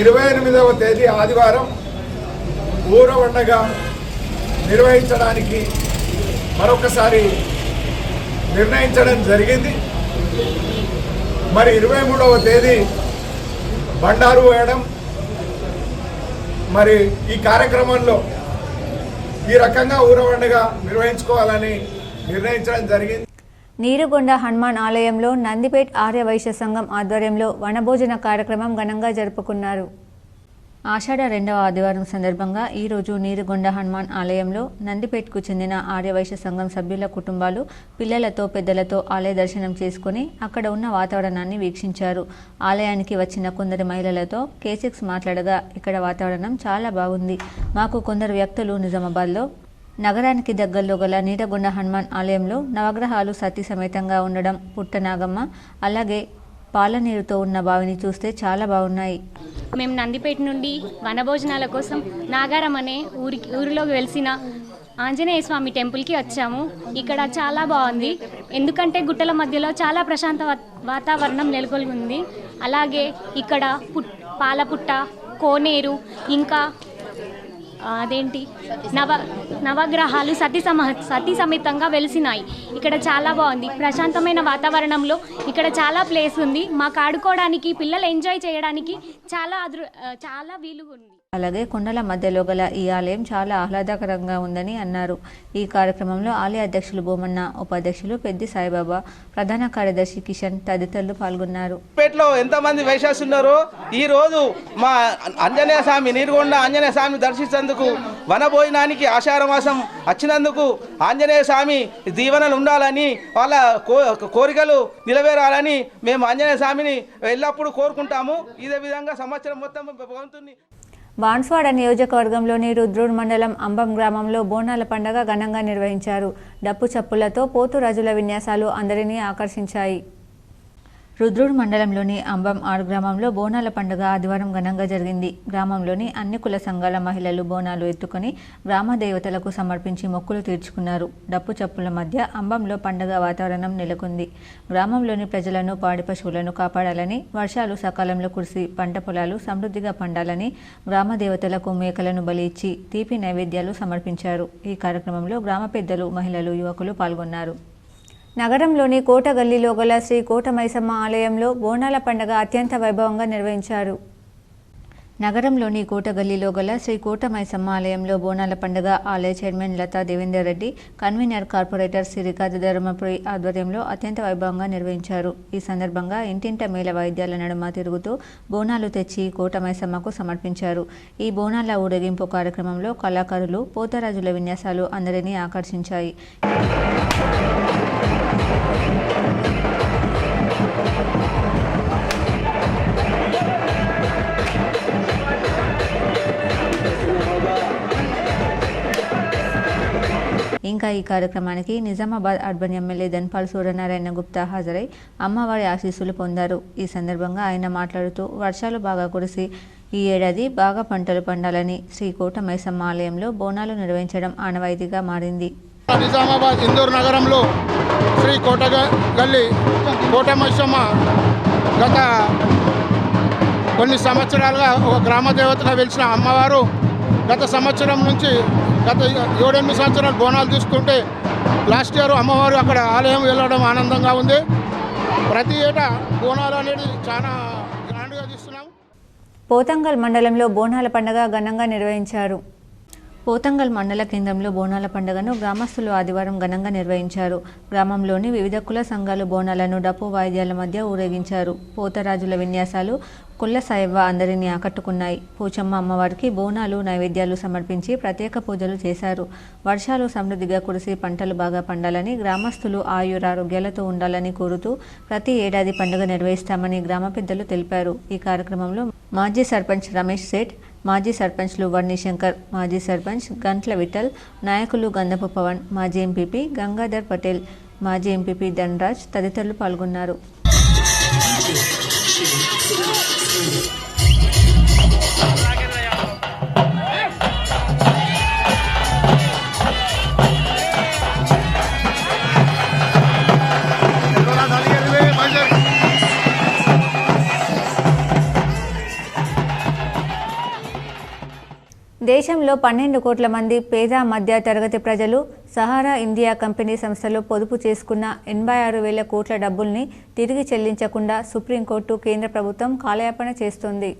28వ తేదీ ఆదివారం ఊర పండుగ నిర్వహించడానికి మరొకసారి నిర్ణయించడం జరిగింది. మరి 23వ తేదీ బండారు వేయడం, మరి ఈ కార్యక్రమంలో ఈ రకంగా ఊర పండుగ నిర్వహించుకోవాలని నిర్ణయించడం జరిగింది.
నీరుగొండ హనుమాన్ ఆలయంలో నందిపేట్ ఆర్య వైశ్య సంఘం ఆధ్వర్యంలో వనభోజన కార్యక్రమం ఘనంగా జరుపుకున్నారు. ఆషాఢ 2వ ఆదివారం సందర్భంగా ఈరోజు నీరుగొండ హనుమాన్ ఆలయంలో నందిపేట్కు చెందిన ఆర్యవైశ్య సంఘం సభ్యుల కుటుంబాలు పిల్లలతో పెద్దలతో ఆలయ దర్శనం చేసుకుని అక్కడ ఉన్న వాతావరణాన్ని వీక్షించారు. ఆలయానికి వచ్చిన కొందరు మహిళలతో K6 మాట్లాడగా ఇక్కడ వాతావరణం చాలా బాగుంది. మాకు కొందరు వ్యక్తులు నిజామాబాద్లో నగరానికి దగ్గరలో గల నీరుగొండ హనుమాన్ ఆలయంలో నవగ్రహాలు సతీ సమేతంగా ఉండడం, పుట్టనాగమ్మ, అలాగే పాలనీరుతో ఉన్న బావిని చూస్తే చాలా బాగున్నాయి.
మేము నందిపేట నుండి వనభోజనాల కోసం నాగారం అనే ఊరిలోకి వెలిసిన ఆంజనేయ స్వామి టెంపుల్కి వచ్చాము. ఇక్కడ చాలా బాగుంది, ఎందుకంటే గుట్టల మధ్యలో చాలా ప్రశాంత వాతావరణం నెలకొని ఉంది. అలాగే ఇక్కడ పాలపుట్ట, కోనేరు, ఇంకా అదేంటి నవగ్రహాలు సతీ సమేతంగా వెలిసినాయి. ఇక్కడ చాలా బాగుంది, ప్రశాంతమైన వాతావరణంలో ఇక్కడ చాలా ప్లేస్ ఉంది. మాకు ఆడుకోవడానికి, పిల్లలు ఎంజాయ్ చేయడానికి చాలా వీలుగా ఉంది.
అలాగే కొండల మధ్యలో గల ఈ ఆలయం చాలా ఆహ్లాదకరంగా ఉందని అన్నారు. ఈ కార్యక్రమంలో ఆలయ అధ్యక్షులు బొమ్మన్న, ఉపాధ్యక్షులు పెద్ది సాయిబాబా, ప్రధాన కార్యదర్శి కిషన్ తదితరులు పాల్గొన్నారు.
పేటలో ఎంతమంది వైశాస్ ఉన్నారో ఈ రోజు మా ఆంజనేయ స్వామి, నీరుగొండ ఆంజనేయ స్వామి దర్శించేందుకు వనభోజనానికి ఆషాఢ మాసం వచ్చినందుకు ఆంజనేయ స్వామి దీవెనలు ఉండాలని, వాళ్ళ కోరికలు నెరవేరాలని మేము ఆంజనేయ స్వామిని ఎల్లప్పుడూ కోరుకుంటాము. ఇదే విధంగా సంవత్సరం మొత్తం భగవంతుని.
బాన్స్వాడ నియోజకవర్గంలోని రుద్రూర్ మండలం అంబం గ్రామంలో బోనాల పండుగ ఘనంగా నిర్వహించారు. డప్పు చప్పులతో పోతురాజుల విన్యాసాలు అందరినీ ఆకర్షించాయి. రుద్రూర్ మండలంలోని అంబం 6 గ్రామంలో బోనాల పండుగ ఆదివారం ఘనంగా జరిగింది. గ్రామంలోని అన్ని కుల సంఘాల మహిళలు బోనాలు ఎత్తుకుని గ్రామ దేవతలకు సమర్పించి మొక్కులు తీర్చుకున్నారు. డప్పు చప్పుల మధ్య అంబంలో పండుగ వాతావరణం నెలకొంది. గ్రామంలోని ప్రజలను, పాడి పశువులను కాపాడాలని, వర్షాలు సకాలంలో కురిసి పంట పొలాలు సమృద్ధిగా పండాలని గ్రామ దేవతలకు మేకలను బలి ఇచ్చి తీపి నైవేద్యాలు సమర్పించారు. ఈ కార్యక్రమంలో గ్రామ పెద్దలు, మహిళలు, యువకులు పాల్గొన్నారు. నగరంలోని కోటగల్లీలో గల శ్రీ కోట మైసమ్మ ఆలయంలో బోనాల పండుగ అత్యంత వైభవంగా నిర్వహించారు. నగరంలోని కోటగల్లీలో గల శ్రీ కోటమైసమ్మ ఆలయంలో బోనాల పండుగ ఆలయ chairman Latha Devender Reddy, convener corporator Srikanth Dharmapuri ఆధ్వర్యంలో అత్యంత వైభవంగా నిర్వహించారు. ఈ సందర్భంగా ఇంటింట మేళ వాయిద్యాల నడుమ తిరుగుతూ బోనాలు తెచ్చి కోటమైసమ్మకు సమర్పించారు. ఈ బోనాల ఊరేగింపు కార్యక్రమంలో కళాకారులు, పోతరాజుల విన్యాసాలు అందరినీ ఆకర్షించాయి. ఇంకా ఈ కార్యక్రమానికి నిజామాబాద్ అర్బన్ ఎమ్మెల్యే ధన్పాల్ సూర్యనారాయణ గుప్తా హాజరై అమ్మవారి ఆశీస్సులు పొందారు. ఈ సందర్భంగా ఆయన మాట్లాడుతూ వర్షాలు బాగా కురిసి ఈ ఏడాది బాగా పంటలు పండాలని శ్రీ కోటమైసమ్మ ఆలయంలో బోనాలు నిర్వహించడం ఆనవాయితీగా మారింది.
నిజామాబాద్ ఇందూరు నగరంలో శ్రీ కోటగల్లి కోటమైసమ్మ గత కొన్ని సంవత్సరాలుగా ఒక గ్రామ దేవతగా వెలిసిన అమ్మవారు గత సంవత్సరం నుంచి గత 7-8 సంవత్సరాలు బోనాలు తీసుకుంటే లాస్ట్ ఇయర్ అమ్మవారు అక్కడ ఆలయం వెళ్ళడం ఆనందంగా ఉంది. ప్రతి ఏటా బోనాలు అనేది చాలా గ్రాండ్గా తీస్తున్నాం.
పోతంగల్ మండలంలో బోనాల పండుగ ఘనంగా నిర్వహించారు. పోతంగల్ మండల కేంద్రంలో బోనాల పండుగను గ్రామస్తులు ఆదివారం ఘనంగా నిర్వహించారు. గ్రామంలోని వివిధ కుల సంఘాలు బోనాలను డప్పు వాయిద్యాల మధ్య ఊరేగించారు. పోతరాజుల విన్యాసాలు, కుల్ల సాయవ్వ అందరినీ ఆకట్టుకున్నాయి. పోచమ్మ అమ్మవారికి బోనాలు, నైవేద్యాలు సమర్పించి ప్రత్యేక పూజలు చేశారు. వర్షాలు సమృద్ధిగా కురిసి పంటలు బాగా పండాలని, గ్రామస్తులు ఆయురారోగ్యాలతో ఉండాలని కోరుతూ ప్రతి ఏడాది పండుగ నిర్వహిస్తామని గ్రామ పెద్దలు తెలిపారు. ఈ కార్యక్రమంలో మాజీ సర్పంచ్ రమేష్ సేఠ్, మాజీ సర్పంచ్లు వర్ణిశంకర్, మాజీ సర్పంచ్ గంట్ల విఠల్, నాయకులు గంధపు పవన్, మాజీ ఎంపీపీ గంగాధర్ పటేల్, మాజీ ఎంపీపీ ధనరాజ్ తదితరులు పాల్గొన్నారు. దేశంలో 12 కోట్ల మంది పేద మధ్య తరగతి ప్రజలు సహారా ఇండియా కంపెనీ సంస్థలో పొదుపు చేసుకున్న 86,000 కోట్ల డబ్బుల్ని తిరిగి చెల్లించకుండా సుప్రీంకోర్టు కేంద్ర ప్రభుత్వం కాలయాపన చేస్తోంది.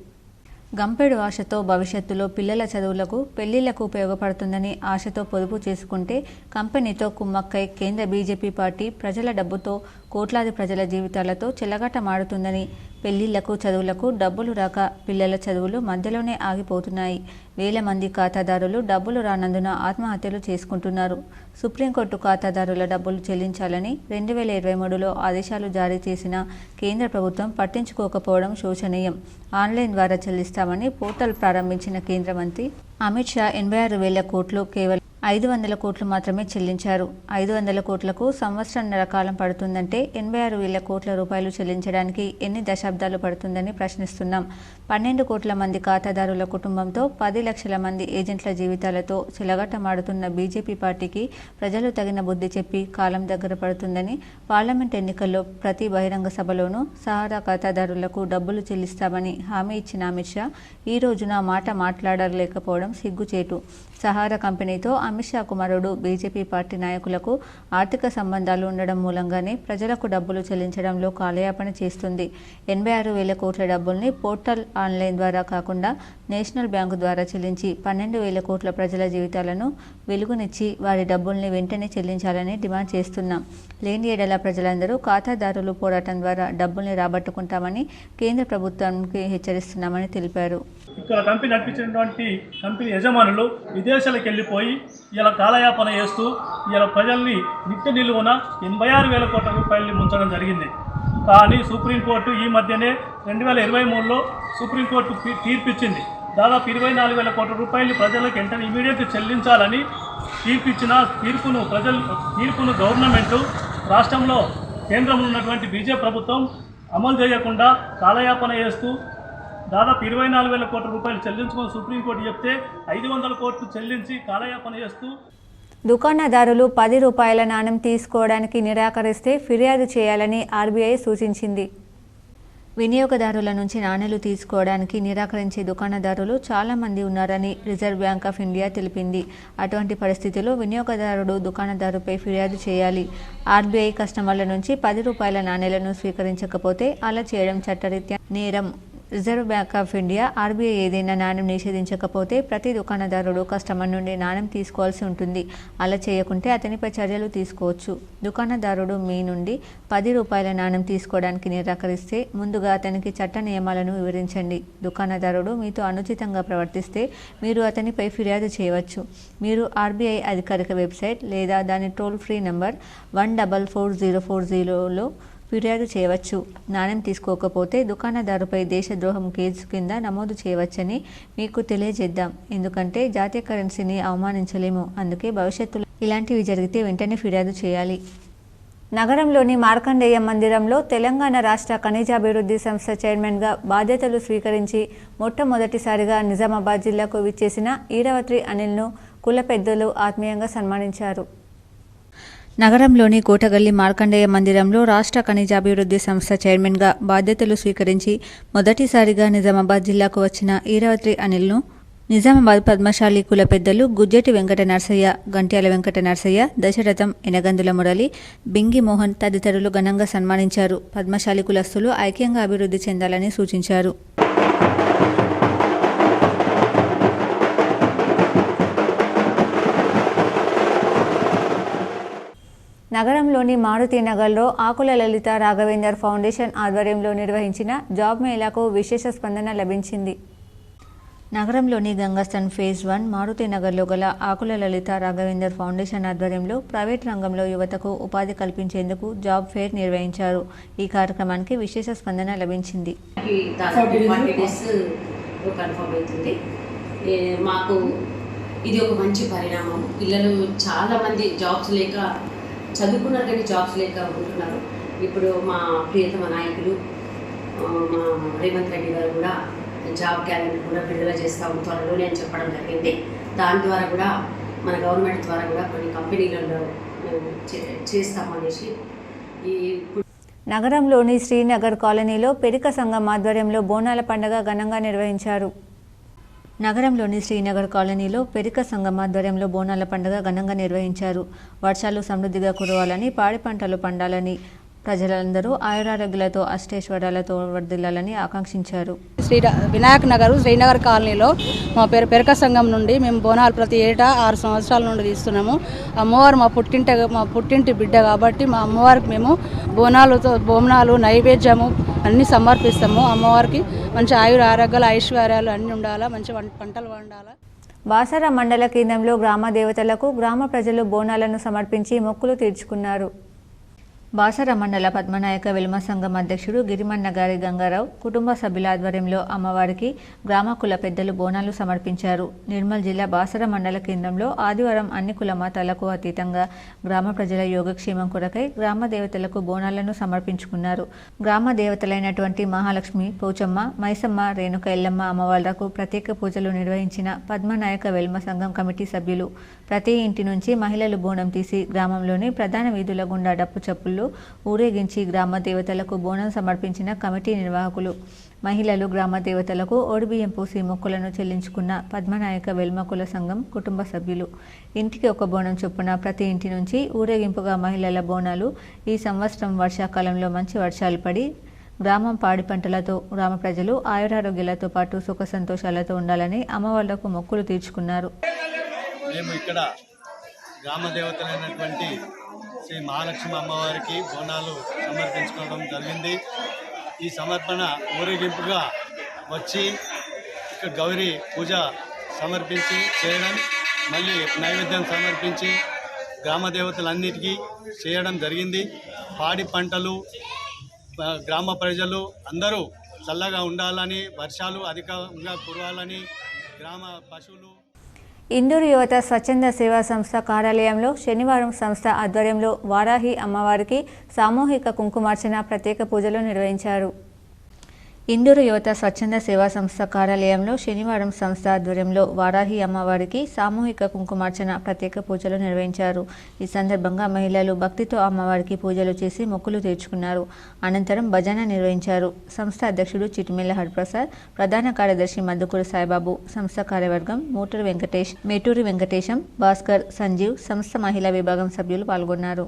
గంపెడు ఆశతో భవిష్యత్తులో పిల్లల చదువులకు, పెళ్లిళ్లకు ఉపయోగపడుతుందని ఆశతో పొదుపు చేసుకుంటే కంపెనీతో కుమ్మక్కై కేంద్ర బీజేపీ పార్టీ ప్రజల డబ్బుతో కోట్లాది ప్రజల జీవితాలతో చెలగాటమాడుతుందని, పెళ్లిళ్లకు, చదువులకు డబ్బులు రాక పిల్లల చదువులు మధ్యలోనే ఆగిపోతున్నాయి. వేల మంది ఖాతాదారులు డబ్బులు రానందున ఆత్మహత్యలు చేసుకుంటున్నారు. సుప్రీంకోర్టు ఖాతాదారుల డబ్బులు చెల్లించాలని 2023లో ఆదేశాలు జారీ చేసిన కేంద్ర ప్రభుత్వం పట్టించుకోకపోవడం శోచనీయం. ఆన్లైన్ ద్వారా చెల్లిస్తామని పోర్టల్ ప్రారంభించిన కేంద్ర మంత్రి అమిత్ షా 86,000 కోట్లు కేవలం 500 కోట్లు మాత్రమే చెల్లించారు. 500 కోట్లకు సంవత్సరంన్నర కాలం పడుతుందంటే 86,000 కోట్ల రూపాయలు చెల్లించడానికి ఎన్ని దశాబ్దాలు పడుతుందని ప్రశ్నిస్తున్నాం. 12 కోట్ల మంది ఖాతాదారుల కుటుంబంతో 10 లక్షల మంది ఏజెంట్ల జీవితాలతో చెలగటమాడుతున్న బీజేపీ పార్టీకి ప్రజలు తగిన బుద్ధి చెప్పి కాలం దగ్గర పడుతుందని, పార్లమెంట్ ఎన్నికల్లో ప్రతి బహిరంగ సభలోనూ సహారా ఖాతాదారులకు డబ్బులు చెల్లిస్తామని హామీ ఇచ్చిన అమిత్ షా ఈ రోజున మాట మాట్లాడలేకపోవడం సిగ్గుచేటు. సహారా కంపెనీతో అమిత్ షా కుమారుడు బీజేపీ పార్టీ నాయకులకు ఆర్థిక సంబంధాలు ఉండడం మూలంగానే ప్రజలకు డబ్బులు చెల్లించడంలో కాలయాపన చేస్తుంది. 86,000 కోట్ల డబ్బుల్ని పోర్టల్ ఆన్లైన్ ద్వారా కాకుండా నేషనల్ బ్యాంకు ద్వారా చెల్లించి 12,000 కోట్ల ప్రజల జీవితాలను వెలుగునిచ్చి వారి డబ్బుల్ని వెంటనే చెల్లించాలని డిమాండ్ చేస్తున్నాం. లేని ఏడల ప్రజలందరూ ఖాతాదారులు పోరాటం ద్వారా డబ్బుల్ని రాబట్టుకుంటామని కేంద్ర ప్రభుత్వానికి హెచ్చరిస్తున్నామని తెలిపారు.
ఇక్కడ కంపెనీ నడిపించినటువంటి కంపెనీ యజమానులు విదేశాలకు వెళ్ళిపోయి ఇలా కాలయాపన చేస్తూ ఇలా ప్రజల్ని నిత్య నిలువున 86,000 కోట్ల రూపాయలని ముంచడం జరిగింది. కానీ సుప్రీంకోర్టు ఈ మధ్యనే 2023లో సుప్రీంకోర్టు తీర్పిచ్చింది. దాదాపు 24,000 కోట్ల రూపాయలు ప్రజలకు వెంటనే ఇమీడియట్గా చెల్లించాలని తీర్పిచ్చిన తీర్పును గవర్నమెంటు రాష్ట్రంలో కేంద్రంలో ఉన్నటువంటి బీజేపీ ప్రభుత్వం అమలు చేయకుండా కాలయాపన చేస్తూ దాదాపు 24,000 కోట్ల రూపాయలు చెల్లించుకొని సుప్రీంకోర్టు చెప్తే 500 కోట్లు చెల్లించి కాలయాపన చేస్తూ
దుకాణదారులు 10 రూపాయల నాణెం తీసుకోవడానికి నిరాకరిస్తే ఫిర్యాదు చేయాలని ఆర్బీఐ సూచించింది. వినియోగదారుల నుంచి నాణేలు తీసుకోవడానికి నిరాకరించే దుకాణదారులు చాలా మంది ఉన్నారని రిజర్వ్ బ్యాంక్ ఆఫ్ ఇండియా తెలిపింది. అటువంటి పరిస్థితిలో వినియోగదారుడు దుకాణదారుపై ఫిర్యాదు చేయాలి. ఆర్బీఐ కస్టమర్ల నుంచి 10 రూపాయల నాణేలను స్వీకరించకపోతే అలా చేయడం చట్టరీత్యా నేరం. Reserve bank of India RBI ఏదైనా నాణ్యం నిషేధించకపోతే ప్రతి దుకాణదారుడు కస్టమర్ నుండి నాణ్యం తీసుకోవాల్సి ఉంటుంది. అలా చేయకుంటే అతనిపై చర్యలు తీసుకోవచ్చు. దుకాణదారుడు మీ నుండి 10 రూపాయల నాణ్యం తీసుకోవడానికి నిరాకరిస్తే ముందుగా అతనికి చట్ట నియమాలను వివరించండి. దుకాణదారుడు మీతో అనుచితంగా ప్రవర్తిస్తే మీరు అతనిపై ఫిర్యాదు చేయవచ్చు. మీరు RBI అధికారిక వెబ్సైట్ లేదా దాని టోల్ ఫ్రీ నంబర్ 144040లో ఫిర్యాదు చేయవచ్చు. నాణ్యం తీసుకోకపోతే దుకాణదారుపై దేశద్రోహం కేసు కింద నమోదు చేయవచ్చని మీకు తెలియజేద్దాం. ఎందుకంటే జాతీయ కరెన్సీని అవమానించలేము. అందుకే భవిష్యత్తులో ఇలాంటివి జరిగితే వెంటనే ఫిర్యాదు చేయాలి. నగరంలోని మార్కండేయ మందిరంలో తెలంగాణ రాష్ట్ర ఖనిజాభివృద్ధి సంస్థ చైర్మన్గా బాధ్యతలు స్వీకరించి మొట్టమొదటిసారిగా నిజామాబాద్ జిల్లాకు విచ్చేసిన ఈరవత్రి అనిల్ను కుల పెద్దలు ఆత్మీయంగా సన్మానించారు. నగరంలోని కోటగల్లి మార్కండేయ మందిరంలో రాష్ట్ర ఖనిజాభివృద్ధి సంస్థ చైర్మన్గా బాధ్యతలు స్వీకరించి మొదటిసారిగా నిజామాబాద్ జిల్లాకు వచ్చిన ఈరవత్రి అనిల్ను నిజామాబాద్ పద్మశాలి కుల పెద్దలు గుజ్జెటి వెంకట నర్సయ్య, గంట్యాల వెంకట నర్సయ్య, దశరథం, ఎనగందుల మురళి, బింగి మోహన్ తదితరులు ఘనంగా సన్మానించారు. పద్మశాలి కులస్తులు ఐక్యంగా అభివృద్ధి చెందాలని సూచించారు. నగరంలోని మారుతి నగర్లో ఆకుల లలిత రాఘవేందర్ ఫౌండేషన్ ఆధ్వర్యంలో నిర్వహించిన జాబ్ మేళాకు విశేష స్పందన లభించింది. నగరంలోని గంగాస్థన్ ఫేజ్ 1 మారుతి నగర్లో గల ఆకుల లలిత రాఘవేందర్ ఫౌండేషన్ ఆధ్వర్యంలో ప్రైవేట్ రంగంలో యువతకు ఉపాధి కల్పించేందుకు జాబ్ ఫేర్ నిర్వహించారు. ఈ కార్యక్రమానికి విశేష స్పందన లభించింది.
మాకు ఇది ఒక మంచి పరిణామం. పిల్లలు చాలామంది జాబ్స్ లేక చదువుకున్నారు కానీ జాబ్స్ లేక ఉంటున్నారు. ఇప్పుడు మా ప్రియతమ నాయకులు మా రేవంత్ రెడ్డి గారు కూడా జాబ్ క్యాలెండర్ కూడా విడుదల చేస్తూ త్వరలోనే అని చెప్పడం జరిగింది. దాని ద్వారా కూడా మన గవర్నమెంట్ ద్వారా కూడా కొన్ని కంపెనీలలో చేస్తామనేసి
నగరంలోని శ్రీనగర్ కాలనీలో పెరిక సంఘం ఆధ్వర్యంలో బోనాల పండుగ ఘనంగా నిర్వహించారు. నగరంలోని శ్రీనగర్ కాలనీలో పెరిక సంఘం ఆధ్వర్యంలో బోనాల పండుగ ఘనంగా నిర్వహించారు. వర్షాలు సమృద్ధిగా కురవాలని, పాడి పంటలు పండాలని, ప్రజలందరూ ఆయురారోగ్యాలతో అష్టైశ్వర్యాలతో వర్ధిల్లాలని ఆకాంక్షించారు.
వినాయక్ నగర్ శ్రీనగర్ కాలనీలో మా పెరక సంఘం నుండి మేము బోనాలు ప్రతి ఏటా 6 సంవత్సరాల నుండి తీస్తున్నాము. అమ్మవారు మా పుట్టింటి బిడ్డ కాబట్టి మా అమ్మవారికి మేము బోనాలు నైవేద్యము అన్నీ సమర్పిస్తాము. అమ్మవారికి మంచి ఆరోగ్యాలు ఐశ్వర్యాలు అన్నీ ఉండాలా, మంచి పంటలు పండాలా.
బాసర మండల కేంద్రంలో గ్రామ దేవతలకు గ్రామ ప్రజలు బోనాలను సమర్పించి మొక్కులు తీర్చుకున్నారు. బాసర మండల పద్మనాయక వెల్మ సంఘం అధ్యక్షుడు గిరిమన్న గారి గంగారావు కుటుంబ సభ్యుల ఆధ్వర్యంలో అమ్మవారికి గ్రామ కుల పెద్దలు బోనాలు సమర్పించారు. నిర్మల్ జిల్లా బాసర మండల కేంద్రంలో ఆదివారం అన్ని కుల మతాలకు అతీతంగా గ్రామ ప్రజల యోగక్షేమం కొరకై గ్రామ దేవతలకు బోనాలను సమర్పించుకున్నారు. గ్రామ దేవతలైనటువంటి మహాలక్ష్మి, పోచమ్మ, మైసమ్మ, రేణుక ఎల్లమ్మ అమ్మవార్లకు ప్రత్యేక పూజలు నిర్వహించిన పద్మనాయక వెల్మ సంఘం కమిటీ సభ్యులు ప్రతి ఇంటి నుంచి మహిళలు బోనం తీసి గ్రామంలోని ప్రధాన వీధుల గుండా డప్పు చప్పుళ్ళు ఊరేగించి గ్రామ దేవతలకు బోనం సమర్పించిన కమిటీ నిర్వాహకులు. మహిళలు గ్రామ దేవతలకు ఓడిబియ్యం పూసి మొక్కులను చెల్లించుకున్న పద్మనాయక వెల్మ కుల సంఘం కుటుంబ సభ్యులు. ఇంటికి ఒక బోనం చొప్పున ప్రతి ఇంటి నుంచి ఊరేగింపుగా మహిళల బోనాలు. ఈ సంవత్సరం వర్షాకాలంలో మంచి వర్షాలు పడి గ్రామం పాడి పంటలతో గ్రామ ప్రజలు ఆయురారోగ్యాలతో పాటు సుఖ సంతోషాలతో ఉండాలని అమ్మవార్లకు మొక్కులు తీర్చుకున్నారు.
మేము ఇక్కడ గ్రామ దేవతలైనటువంటి శ్రీ మహాలక్ష్మి అమ్మవారికి బోనాలు సమర్పించుకోవడం జరిగింది. ఈ సమర్పణ ఊరేగింపుగా వచ్చి ఇక్కడ గౌరీ పూజ సమర్పించి చేయడం, మళ్ళీ నైవేద్యం సమర్పించి గ్రామ దేవతలన్నిటికీ చేయడం జరిగింది. పాడి పంటలు గ్రామ ప్రజలు అందరూ చల్లగా ఉండాలని, వర్షాలు అధికంగా కురవాలని, గ్రామ పశువులు.
ఇందూరు యువత స్వచ్ఛంద సేవా సంస్థ కార్యాలయంలో శనివారం సంస్థ ఆధ్వర్యంలో వారాహి అమ్మవారికి సామూహిక కుంకుమార్చన ప్రత్యేక పూజలు నిర్వహించారు. ఇందూరు యువత స్వచ్ఛంద సేవా సంస్థ కార్యాలయంలో శనివారం సంస్థ ఆధ్వర్యంలో వారాహి అమ్మవారికి సామూహిక కుంకుమార్చన ప్రత్యేక పూజలు నిర్వహించారు. ఈ సందర్భంగా మహిళలు భక్తితో అమ్మవారికి పూజలు చేసి మొక్కులు తీర్చుకున్నారు. అనంతరం భజన నిర్వహించారు. సంస్థ అధ్యక్షుడు చిటిమెల్ల హరిప్రసాద్, ప్రధాన కార్యదర్శి మద్దుకూరు సాయిబాబు, సంస్థ కార్యవర్గం మేటూరి వెంకటేశం, భాస్కర్, సంజీవ్, సంస్థ మహిళా విభాగం సభ్యులు పాల్గొన్నారు.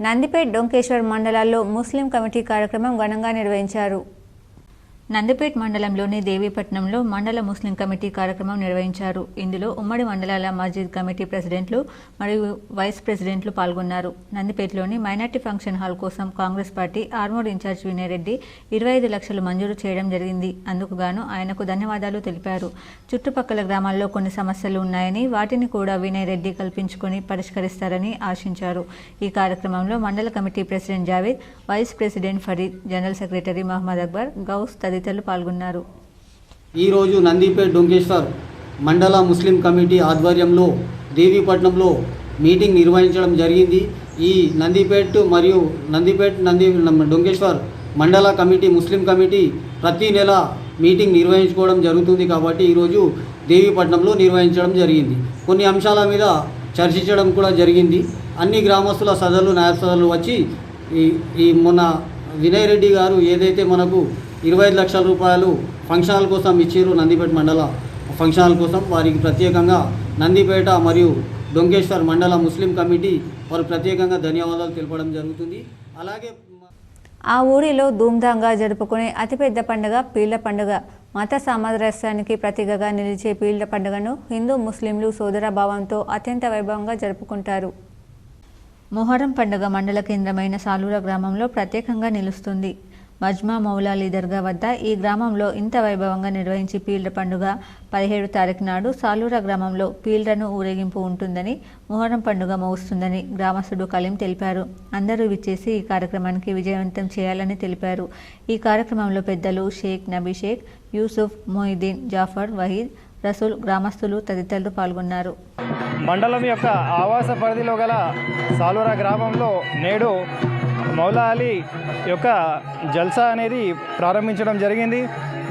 నందిపేట్ డొంకేశ్వర్ మండలాల్లో ముస్లిం కమిటీ కార్యక్రమం ఘనంగా నిర్వహించారు. నందిపేట్ మండలంలోని దేవీపట్నంలో మండల ముస్లిం కమిటీ కార్యక్రమం నిర్వహించారు. ఇందులో ఉమ్మడి మండలాల మస్జిద్ కమిటీ ప్రెసిడెంట్లు మరియు వైస్ ప్రెసిడెంట్లు పాల్గొన్నారు. నందిపేటలోని మైనార్టీ ఫంక్షన్ హాల్ కోసం కాంగ్రెస్ పార్టీ ఆర్మూర్ ఇన్ఛార్జ్ వినయ్ రెడ్డి 25 లక్షలు మంజూరు చేయడం జరిగింది. అందుకు గాను ఆయనకు ధన్యవాదాలు తెలిపారు. చుట్టుపక్కల గ్రామాల్లో కొన్ని సమస్యలు ఉన్నాయని వాటిని కూడా వినయ్ రెడ్డి కల్పించుకొని పరిష్కరిస్తారని ఆశించారు. ఈ కార్యక్రమంలో మండల committee president Javed, vice president Farid, general secretary Mohammed Akbar, Ghouse తదితరులు పాల్గొన్నారు.
ఈరోజు నందిపేట్ డొంకేశ్వర్ మండల ముస్లిం కమిటీ ఆధ్వర్యంలో దేవీపట్నంలో మీటింగ్ నిర్వహించడం జరిగింది. ఈ నందిపేట్ మరియు డొంకేశ్వర్ మండల కమిటీ ముస్లిం కమిటీ ప్రతి నెల మీటింగ్ నిర్వహించుకోవడం జరుగుతుంది. కాబట్టి ఈరోజు దేవీపట్నంలో నిర్వహించడం జరిగింది. కొన్ని అంశాల మీద చర్చించడం కూడా జరిగింది. అన్ని గ్రామస్తుల సదరులు నాయబ్ సదరులు వచ్చి ఈ మొన్న వినయ్ రెడ్డి గారు ఏదైతే మనకు 25 లక్షల రూపాయలు ఫంక్షన్ హాల్ కోసం ఇచ్చారు, నందిపేట మండల ఫంక్షన్ హాల్ కోసం, వారికి ప్రత్యేకంగా నందిపేట మరియు డొంకేశ్వర్ మండల ముస్లిం కమిటీ వారు ప్రత్యేకంగా ధన్యవాదాలు తెలపడం జరుగుతుంది. అలాగే
ఆ ఊరిలో ధూమ్ధాంగా జరుపుకునే అతిపెద్ద పండుగ పీళ్ల పండుగ. మత సామరస్యానికి ప్రతీకగా నిలిచే పీళ్ల పండుగను హిందూ ముస్లింలు సోదరభావంతో అత్యంత వైభవంగా జరుపుకుంటారు. మొహరం పండుగ మండల కేంద్రమైన సాలూర గ్రామంలో ప్రత్యేకంగా నిలుస్తుంది. మజ్మా మౌలాలి దర్గా వద్ద ఈ గ్రామంలో ఇంత వైభవంగా నిర్వహించి పీళ్ల పండుగ 17 తారీఖు నాడు సాలూర గ్రామంలో పీళ్లను ఊరేగింపు ఉంటుందని, మొహరం పండుగ మోస్తుందని గ్రామస్తుడు కలీం తెలిపారు. అందరూ విచ్చేసి ఈ కార్యక్రమానికి విజయవంతం చేయాలని తెలిపారు. ఈ కార్యక్రమంలో పెద్దలు షేక్ నబీ షేక్, యూసుఫ్, మొయిద్దీన్, జాఫర్, వహీద్, రసూల్, గ్రామస్తులు తదితరులు పాల్గొన్నారు.
మండలం యొక్క ఆవాస పరిధిలో గల సాలూర గ్రామంలో నేడు మౌలా అలీ యొక్క జల్సా అనేది ప్రారంభించడం జరిగింది.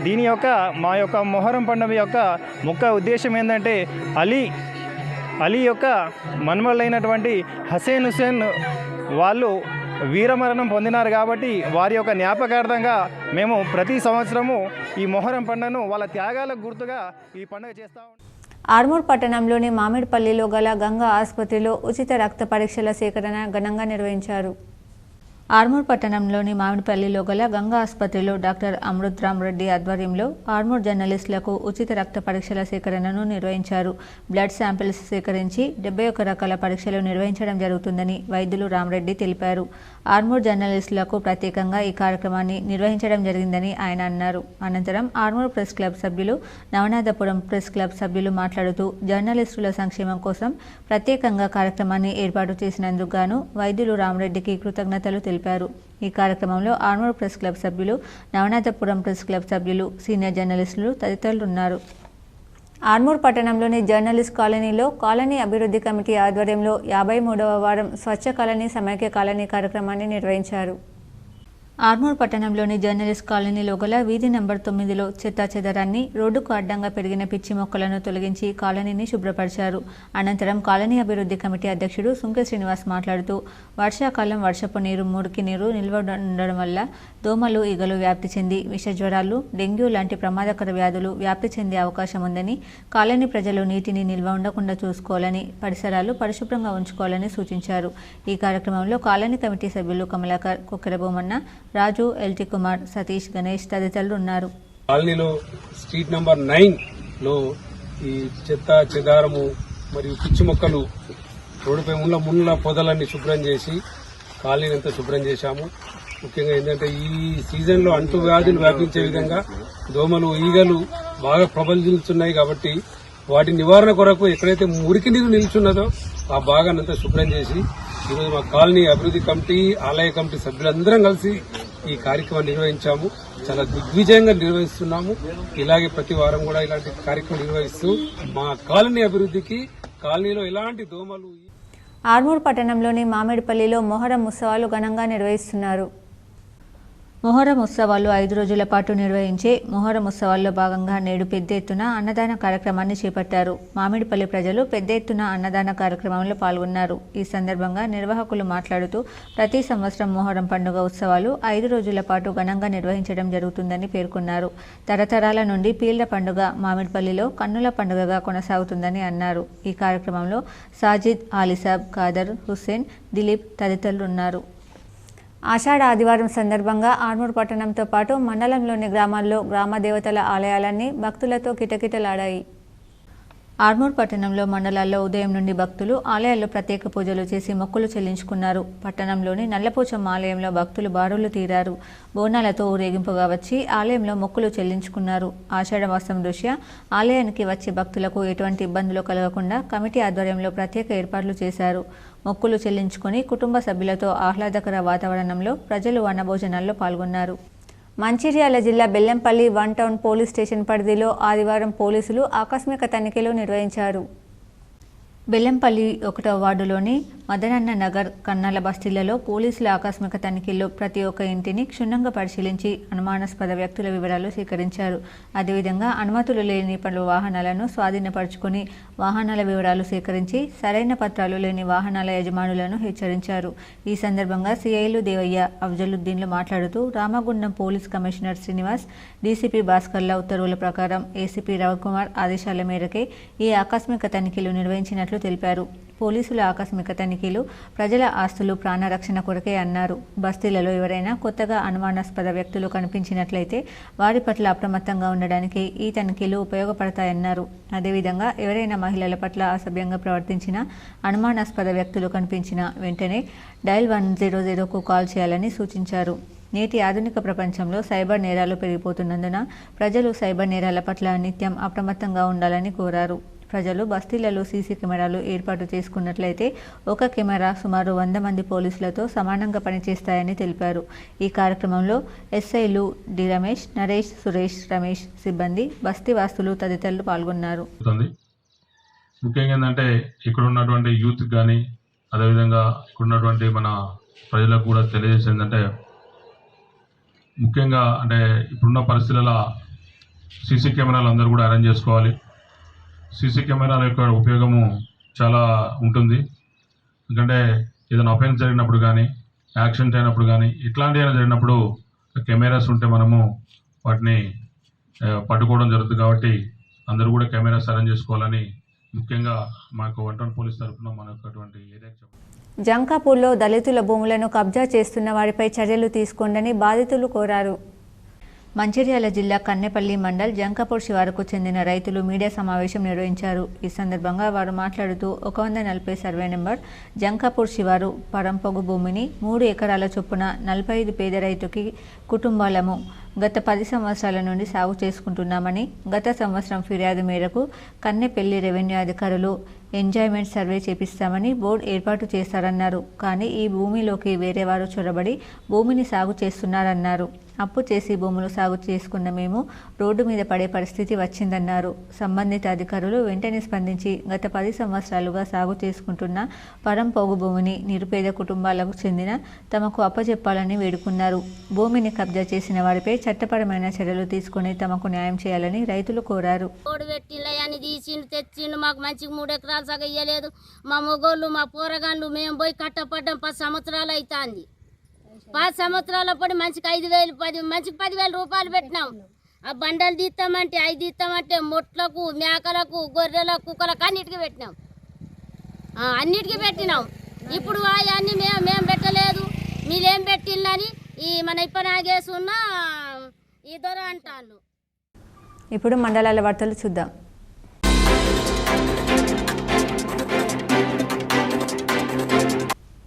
దీని యొక్క మా యొక్క మొహరం పండుగ యొక్క ముఖ్య ఉద్దేశం ఏంటంటే అలీ యొక్క మన్మళ్ళైనటువంటి హుసేన్ వాళ్ళు వీరమరణం పొందినారు. కాబట్టి వారి యొక్క జ్ఞాపకార్థంగా మేము ప్రతి సంవత్సరము ఈ మొహరం పండుగను వాళ్ళ త్యాగాలకు గుర్తుగా ఈ పండుగ చేస్తూ ఉంటాం.
ఆర్మూర్ పట్టణంలోని మామిడిపల్లిలో గల గంగా ఆసుపత్రిలో ఉచిత రక్త పరీక్షల సేకరణ ఘనంగా నిర్వహించారు. ఆర్మూర్ పట్టణంలోని మామిడిపల్లిలో గల గంగా ఆసుపత్రిలో డాక్టర్ అమృతరామ్ రెడ్డి ఆధ్వర్యంలో ఆర్మూర్ జర్నలిస్టులకు ఉచిత రక్త పరీక్షల సేకరణను నిర్వహించారు. బ్లడ్ శాంపిల్స్ సేకరించి 71 రకాల పరీక్షలు నిర్వహించడం జరుగుతుందని వైద్యులు రామరెడ్డి తెలిపారు. ఆర్మూర్ జర్నలిస్టులకు ప్రత్యేకంగా ఈ కార్యక్రమాన్ని నిర్వహించడం జరిగిందని ఆయన అన్నారు. అనంతరం ఆర్మూర్ ప్రెస్ క్లబ్ సభ్యులు, నవనాథపురం ప్రెస్ క్లబ్ సభ్యులు మాట్లాడుతూ జర్నలిస్టుల సంక్షేమం కోసం ప్రత్యేకంగా కార్యక్రమాన్ని ఏర్పాటు చేసినందుకు గాను వైద్యులు రామరెడ్డికి కృతజ్ఞతలు తెలిపారు. ఈ కార్యక్రమంలో ఆర్మూర్ ప్రెస్ క్లబ్ సభ్యులు, నవనాథపురం ప్రెస్ క్లబ్ సభ్యులు, సీనియర్ జర్నలిస్టులు తదితరులు ఉన్నారు. ఆర్మూర్ పట్టణంలోని జర్నలిస్ట్ కాలనీలో కాలనీ అభివృద్ధి కమిటీ ఆధ్వర్యంలో 53వ వారం స్వచ్ఛ కాలనీ సమైక్య కాలనీ కార్యక్రమాన్ని నిర్వహించారు. ఆర్మూర్ పట్టణంలోని జర్నలిస్ట్ కాలనీలో గల వీధి నంబర్ 9లో చెత్తాచెదరాన్ని, రోడ్డుకు అడ్డంగా పెరిగిన పిచ్చి మొక్కలను తొలగించి కాలనీని శుభ్రపరిచారు. అనంతరం కాలనీ అభివృద్ధి కమిటీ అధ్యక్షుడు సుంకె శ్రీనివాస్ మాట్లాడుతూ వర్షాకాలం వర్షపు నీరు, మురికి నీరు నిల్వ ఉండడం వల్ల దోమలు, ఈగలు వ్యాప్తి చెంది విషజ్వరాలు, డెంగ్యూ లాంటి ప్రమాదకర వ్యాధులు వ్యాప్తి చెందే అవకాశం ఉందని, కాలనీ ప్రజలు నీటిని నిల్వ ఉండకుండా చూసుకోవాలని, పరిసరాలు పరిశుభ్రంగా ఉంచుకోవాలని సూచించారు. ఈ కార్యక్రమంలో కాలనీ కమిటీ సభ్యులు కమలాకర్, కొక్కెర బొమ్మన్న, రాజు, ఎల్టీ కుమార్, సతీష్, గణేష్ తదితరులు ఉన్నారు.
కాలనీలో స్ట్రీట్ నంబర్ 9లో ఈ చెత్త చెదారము మరియు పిచ్చి మొక్కలు, రోడ్డుపై ఉన్న ముళ్ళ పొదలన్నీ శుభ్రం చేసి కాలనీ అంతా శుభ్రం చేశాము. ముఖ్యంగా ఏంటంటే ఈ సీజన్లో అంటు వ్యాధులు వ్యాపించే విధంగా దోమలు, ఈగలు బాగా ప్రబలిస్తున్నాయి. కాబట్టి వాటి నివారణ కొరకు ఎక్కడైతే మురికి నీరు నిల్చున్నదో ఆ భాగానంతా శుభ్రం చేసి ఈరోజు మా కాలనీ అభివృద్ధి కమిటీ, ఆలయ కమిటీ సభ్యులందరం కలిసి ఈ కార్యక్రమాన్ని నిర్వహించాము. చాలా దిగ్విజయంగా నిర్వహిస్తున్నాము. ఇలాగే ప్రతి వారం కూడా ఇలాంటి కార్యక్రమం నిర్వహిస్తూ మా కాలనీ అభివృద్ధికి, కాలనీలో ఎలాంటి దోమలు.
ఆర్మూర్ పట్టణంలోని మామిడిపల్లిలో మొహరం ఉత్సవాలు ఘనంగా నిర్వహిస్తున్నారు. మొహరం ఉత్సవాలు 5 రోజుల పాటు నిర్వహించే మొహరం ఉత్సవాల్లో భాగంగా నేడు పెద్ద ఎత్తున అన్నదాన కార్యక్రమాన్ని చేపట్టారు. మామిడిపల్లి ప్రజలు పెద్ద ఎత్తున అన్నదాన కార్యక్రమంలో పాల్గొన్నారు. ఈ సందర్భంగా నిర్వాహకులు మాట్లాడుతూ ప్రతి సంవత్సరం మొహరం పండుగ ఉత్సవాలు 5 రోజుల పాటు ఘనంగా నిర్వహించడం జరుగుతుందని పేర్కొన్నారు. తరతరాల నుండి పీర్ల పండుగ మామిడిపల్లిలో కన్నుల పండుగగా కొనసాగుతుందని అన్నారు. ఈ కార్యక్రమంలో సాజిద్, ఆలిసాబ్, ఖాదర్, హుస్సేన్, దిలీప్ తదితరులు ఉన్నారు. ఆషాఢ ఆదివారం సందర్భంగా ఆర్మూర్ పట్టణంతో పాటు మండలంలోని గ్రామాల్లో గ్రామ దేవతల ఆలయాలన్నీ భక్తులతో కిటకిటలాడాయి. ఆర్మూర్ పట్టణంలో మండలాల్లో ఉదయం నుండి భక్తులు ఆలయాల్లో ప్రత్యేక పూజలు చేసి మొక్కులు చెల్లించుకున్నారు. పట్టణంలోని నల్లపోచమ్మ ఆలయంలో భక్తులు బారులు తీరారు. బోనాలతో ఊరేగింపుగా వచ్చి ఆలయంలో మొక్కులు చెల్లించుకున్నారు. ఆషాఢ మాసం దృష్ట్యా ఆలయానికి వచ్చే భక్తులకు ఎటువంటి ఇబ్బందులు కలగకుండా కమిటీ ఆధ్వర్యంలో ప్రత్యేక ఏర్పాట్లు చేశారు. మొక్కులు చెల్లించుకుని కుటుంబ సభ్యులతో ఆహ్లాదకర వాతావరణంలో ప్రజలు వనభోజనాల్లో పాల్గొన్నారు. మంచిర్యాల జిల్లా బెల్లంపల్లి 1 టౌన్ పోలీస్ స్టేషన్ పరిధిలో ఆదివారం పోలీసులు ఆకస్మిక తనిఖీలు నిర్వహించారు. బెల్లంపల్లి 1వ వార్డులోని మదనన్న నగర్, కన్నాల బస్తీలలో పోలీసుల ఆకస్మిక తనిఖీల్లో ప్రతి ఒక్క ఇంటిని క్షుణ్ణంగా పరిశీలించి అనుమానాస్పద వ్యక్తుల వివరాలు సేకరించారు. అదేవిధంగా అనుమతులు లేని పలు వాహనాలను స్వాధీనపరుచుకుని వాహనాల వివరాలు సేకరించి సరైన పత్రాలు లేని వాహనాల యజమానులను హెచ్చరించారు. ఈ సందర్భంగా సిఐలు దేవయ్య, అఫ్జలుద్దీన్లు మాట్లాడుతూ Ramagundam police commissioner Srinivas, DCP Bhaskarla ఉత్తర్వుల ప్రకారం ఏసీపీ రవికుమార్ ఆదేశాల మేరకే ఈ ఆకస్మిక తనిఖీలు నిర్వహించినట్లు తెలిపారు. పోలీసుల ఆకస్మిక తనిఖీలు ప్రజల ఆస్తులు ప్రాణరక్షణ కొరకే అన్నారు. బస్తీలలో ఎవరైనా కొత్తగా అనుమానాస్పద వ్యక్తులు కనిపించినట్లయితే వారి పట్ల అప్రమత్తంగా ఉండడానికి ఈ తనిఖీలు ఉపయోగపడతాయన్నారు. అదేవిధంగా ఎవరైనా మహిళల పట్ల అసభ్యంగా ప్రవర్తించినా, అనుమానాస్పద వ్యక్తులు కనిపించినా వెంటనే డయల్ 100కు కాల్ చేయాలని సూచించారు. నేటి ఆధునిక ప్రపంచంలో సైబర్ నేరాలు పెరిగిపోతున్నందున ప్రజలు సైబర్ నేరాల పట్ల నిత్యం అప్రమత్తంగా ఉండాలని కోరారు. ప్రజలు బస్తీలలో సీసీ కెమెరాలు ఏర్పాటు చేసుకున్నట్లయితే ఒక కెమెరా సుమారు 100 మంది పోలీసులతో సమానంగా పనిచేస్తాయని తెలిపారు. ఈ కార్యక్రమంలో ఎస్ఐలు డి రమేష్, నరేష్, సురేష్, రమేష్, సిబ్బంది, బస్తీ వాస్తులు తదితరులు పాల్గొన్నారు.
ముఖ్యంగా ఏంటంటే ఇక్కడ ఉన్నటువంటి యూత్ కానీ అదేవిధంగా ఇక్కడ ఉన్నటువంటి మన ప్రజలకు కూడా తెలియజేసేది ఏంటంటే ముఖ్యంగా అంటే ఇప్పుడున్న పరిస్థితులలో సీసీ కెమెరాలు అందరూ కూడా అరేంజ్ చేసుకోవాలి. సీసీ కెమెరాల యొక్క ఉపయోగము చాలా ఉంటుంది. ఎందుకంటే ఏదైనా అఫెన్స్ జరిగినప్పుడు కానీ, యాక్సిడెంట్ అయినప్పుడు కానీ, ఇట్లాంటి ఏమైనా జరిగినప్పుడు కెమెరాస్ ఉంటే మనము వాటిని పట్టుకోవడం జరుగుతుంది. కాబట్టి అందరూ కూడా కెమెరాస్ అరేంజ్ చేసుకోవాలని ముఖ్యంగా మాకు 1 టౌన్ పోలీస్ తరఫున మనకటువంటి ఏరియాకి
జంకాపూర్లో దళితుల భూములను కబ్జా చేస్తున్న వారిపై చర్యలు తీసుకోండని బాధితులు కోరారు. మంచిర్యాల జిల్లా కన్నెపల్లి మండల్ జంకాపూర్ శివారుకు చెందిన రైతులు మీడియా సమావేశం నిర్వహించారు. ఈ సందర్భంగా వారు మాట్లాడుతూ 140 సర్వే నెంబర్ జంకాపూర్ శివారు పరంపొగు భూమిని 3 ఎకరాల చొప్పున 45 పేద రైతుకి కుటుంబాలము గత 10 సంవత్సరాల నుండి సాగు చేసుకుంటున్నామని, గత సంవత్సరం ఫిర్యాదు మేరకు కన్నెపల్లి రెవెన్యూ అధికారులు ఎంజాయ్మెంట్ సర్వే చేపిస్తామని బోర్డు ఏర్పాటు చేశారన్నారు. కానీ ఈ భూమిలోకి వేరే వారు చొరబడి భూమిని సాగు చేస్తున్నారన్నారు. అప్పు చేసి భూములు సాగు చేసుకున్న మేము రోడ్డు మీద పడే పరిస్థితి వచ్చిందన్నారు. సంబంధిత అధికారులు వెంటనే స్పందించి గత 10 సంవత్సరాలుగా సాగు చేసుకుంటున్న పరంపోగు భూమిని నిరుపేద కుటుంబాలకు చెందిన తమకు అప్పచెప్పాలని వేడుకున్నారు. భూమిని కబ్జా చేసిన వారిపై చట్టపరమైన చర్యలు తీసుకుని తమకు న్యాయం చేయాలని రైతులు కోరారు.
మాకు మంచిగా 3 ఎకరాలు సగం ఇయ్యలేదు. మా మొగోళ్ళు, మా పోరగాళ్ళు మేము పోయి కట్టపడ్డం 10 సంవత్సరాలు అవుతుంది. 10 సంవత్సరాల పడి మంచికి 5,000 మంచికి 10,000 రూపాయలు పెట్టినాం. ఆ బండలు తీస్తామంటే 5 తీస్తామంటే మొట్లకు, మేకలకు, గొర్రెలకు, కుక్కలకు అన్నిటికీ పెట్టినాం. అన్నిటికీ పెట్టినాం. ఇప్పుడు అవన్నీ మేము పెట్టలేదు, మీరేం పెట్టిందని ఈ మన ఇప్పనాగేసున్న ఈ దొర అంటాను.
ఇప్పుడు మండలాల వార్తలు చూద్దాం.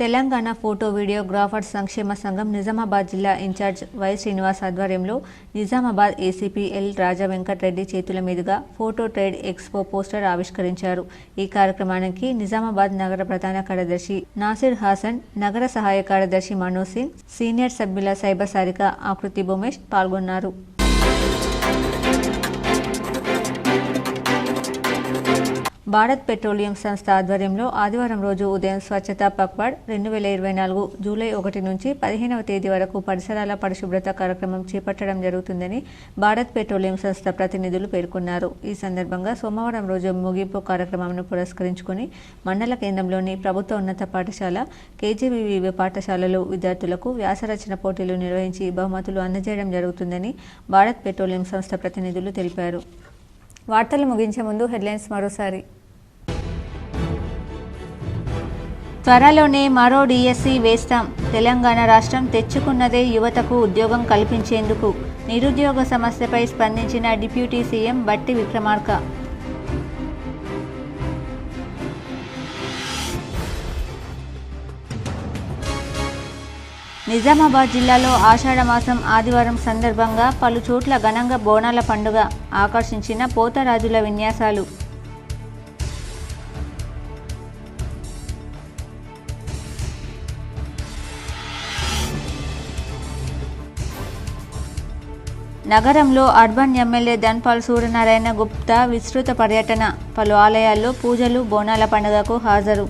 తెలంగాణ ఫోటో వీడియోగ్రాఫర్స్ సంక్షేమ సంఘం నిజామాబాద్ జిల్లా ఇన్ఛార్జ్ వై శ్రీనివాస్ ఆధ్వర్యంలో నిజామాబాద్ ఏసీపీ ఎల్ రాజా వెంకటరెడ్డి చేతుల మీదుగా ఫోటో ట్రేడ్ ఎక్స్పో పోస్టర్ ఆవిష్కరించారు. ఈ కార్యక్రమానికి నిజామాబాద్ నగర ప్రధాన కార్యదర్శి నాసిర్ హాసన్, నగర సహాయ కార్యదర్శి మనోజ్ సింగ్, సీనియర్ సభ్యుల సైబర్ సారిక ఆకృతి భూమేష్ పాల్గొన్నారు. భారత్ పెట్రోలియం సంస్థ ఆధ్వర్యంలో ఆదివారం రోజు ఉదయం స్వచ్ఛతా పక్వాడ్ 2024 జూలై 1 నుంచి 15వ తేదీ వరకు పరిసరాల పరిశుభ్రత కార్యక్రమం చేపట్టడం జరుగుతుందని భారత్ పెట్రోలియం సంస్థ ప్రతినిధులు పేర్కొన్నారు. ఈ సందర్భంగా సోమవారం రోజు ముగింపు కార్యక్రమంను పురస్కరించుకుని మండల కేంద్రంలోని ప్రభుత్వ ఉన్నత పాఠశాల కేజీబీవీ పాఠశాలలో విద్యార్థులకు వ్యాసరచన పోటీలు నిర్వహించి బహుమతులు అందజేయడం జరుగుతుందని భారత్ పెట్రోలియం సంస్థ ప్రతినిధులు తెలిపారు. వార్తలు ముగించే ముందు హెడ్లైన్స్ మరోసారి. త్వరలోనే మరో డిఎస్సి వేస్తాం. తెలంగాణ రాష్ట్రం తెచ్చుకున్నదే యువతకు ఉద్యోగం కల్పించేందుకు. నిరుద్యోగ సమస్యపై స్పందించిన డిప్యూటీ సీఎం బట్టి విక్రమార్క. నిజామాబాద్ జిల్లాలో ఆషాఢమాసం ఆదివారం సందర్భంగా పలు చోట్ల ఘనంగా బోనాల పండుగ. ఆకర్షించిన పోతరాజుల విన్యాసాలు. నగరంలో అర్బన్ ఎమ్మెల్యే ధన్పాల్ సూర్యనారాయణ గుప్తా విస్తృత పర్యటన. పలు ఆలయాల్లో పూజలు, బోనాల పండుగకు హాజరు.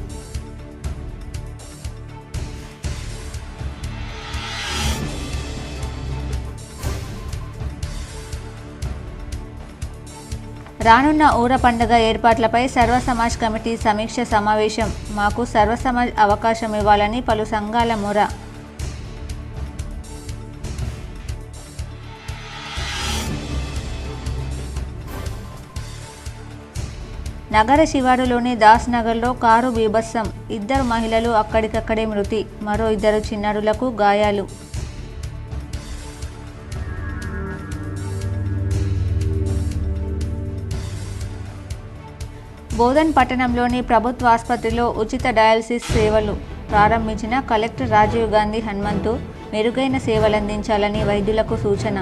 రానున్న ఊర పండుగ ఏర్పాట్లపై సర్వసమాజ్ కమిటీ సమీక్ష సమావేశం. మాకు సర్వసమాజ్ అవకాశం ఇవ్వాలని పలు సంఘాల మొర. నగర శివారులోని దాస్ నగర్లో కారు బీభత్సం. 2 మహిళలు అక్కడికక్కడే మృతి. మరో 2 చిన్నారులకు గాయాలు. బోధన్ పట్టణంలోని ప్రభుత్వ ఆసుపత్రిలో ఉచిత డయాలసిస్ సేవలు ప్రారంభించిన కలెక్టర్ రాజీవ్ గాంధీ హనుమంతు. మెరుగైన సేవలందించాలని వైద్యులకు సూచన.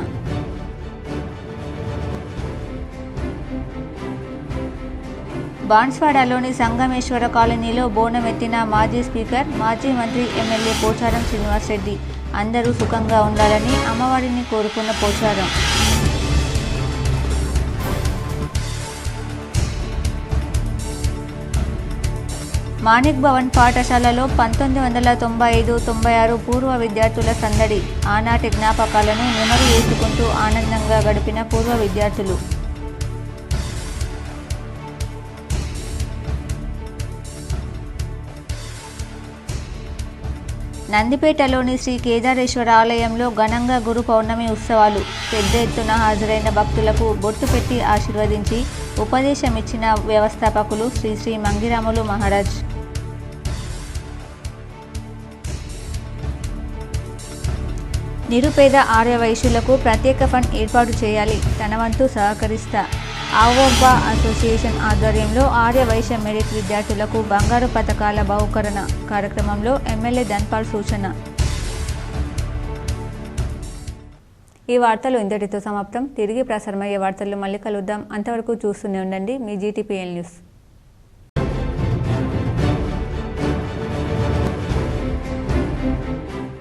బాన్స్వాడలోని సంగమేశ్వర కాలనీలో బోనమెత్తిన మాజీ స్పీకర్, మాజీ మంత్రి, ఎమ్మెల్యే పోచారం శ్రీనివాసరెడ్డి. అందరూ సుఖంగా ఉండాలని అమ్మవారిని కోరుకున్న పోచారం. మాణిక్ భవన్ పాఠశాలలో 1995-96 పూర్వ విద్యార్థుల సందడి. ఆనాటి జ్ఞాపకాలను నెమరు వేసుకుంటూ ఆనందంగా గడిపిన పూర్వ విద్యార్థులు. నందిపేటలోని శ్రీ కేదారేశ్వర ఆలయంలో ఘనంగా గురు పౌర్ణమి ఉత్సవాలు. పెద్ద ఎత్తున హాజరైన భక్తులకు బొట్టు పెట్టి ఆశీర్వదించి ఉపదేశమిచ్చిన వ్యవస్థాపకులు శ్రీ శ్రీ మంగిరాములు మహారాజ్. నిరుపేద ఆర్యవైశ్యులకు ప్రత్యేక ఫండ్ ఏర్పాటు చేయాలి. తన వంతు సహకరిస్తా. ఆవోబ్బా అసోసియేషన్ ఆధ్వర్యంలో ఆర్యవైశ్య మెరిట్ విద్యార్థులకు బంగారు పథకాల బహుకరణ కార్యక్రమంలో ఎమ్మెల్యే ధన్పాల్ సూచన. ఈ వార్తలు ఇంతటితో సమాప్తం. తిరిగి ప్రసారమయ్యే వార్తల్లో మళ్ళీ కలుద్దాం. అంతవరకు చూస్తూనే ఉండండి మీ GTPL న్యూస్.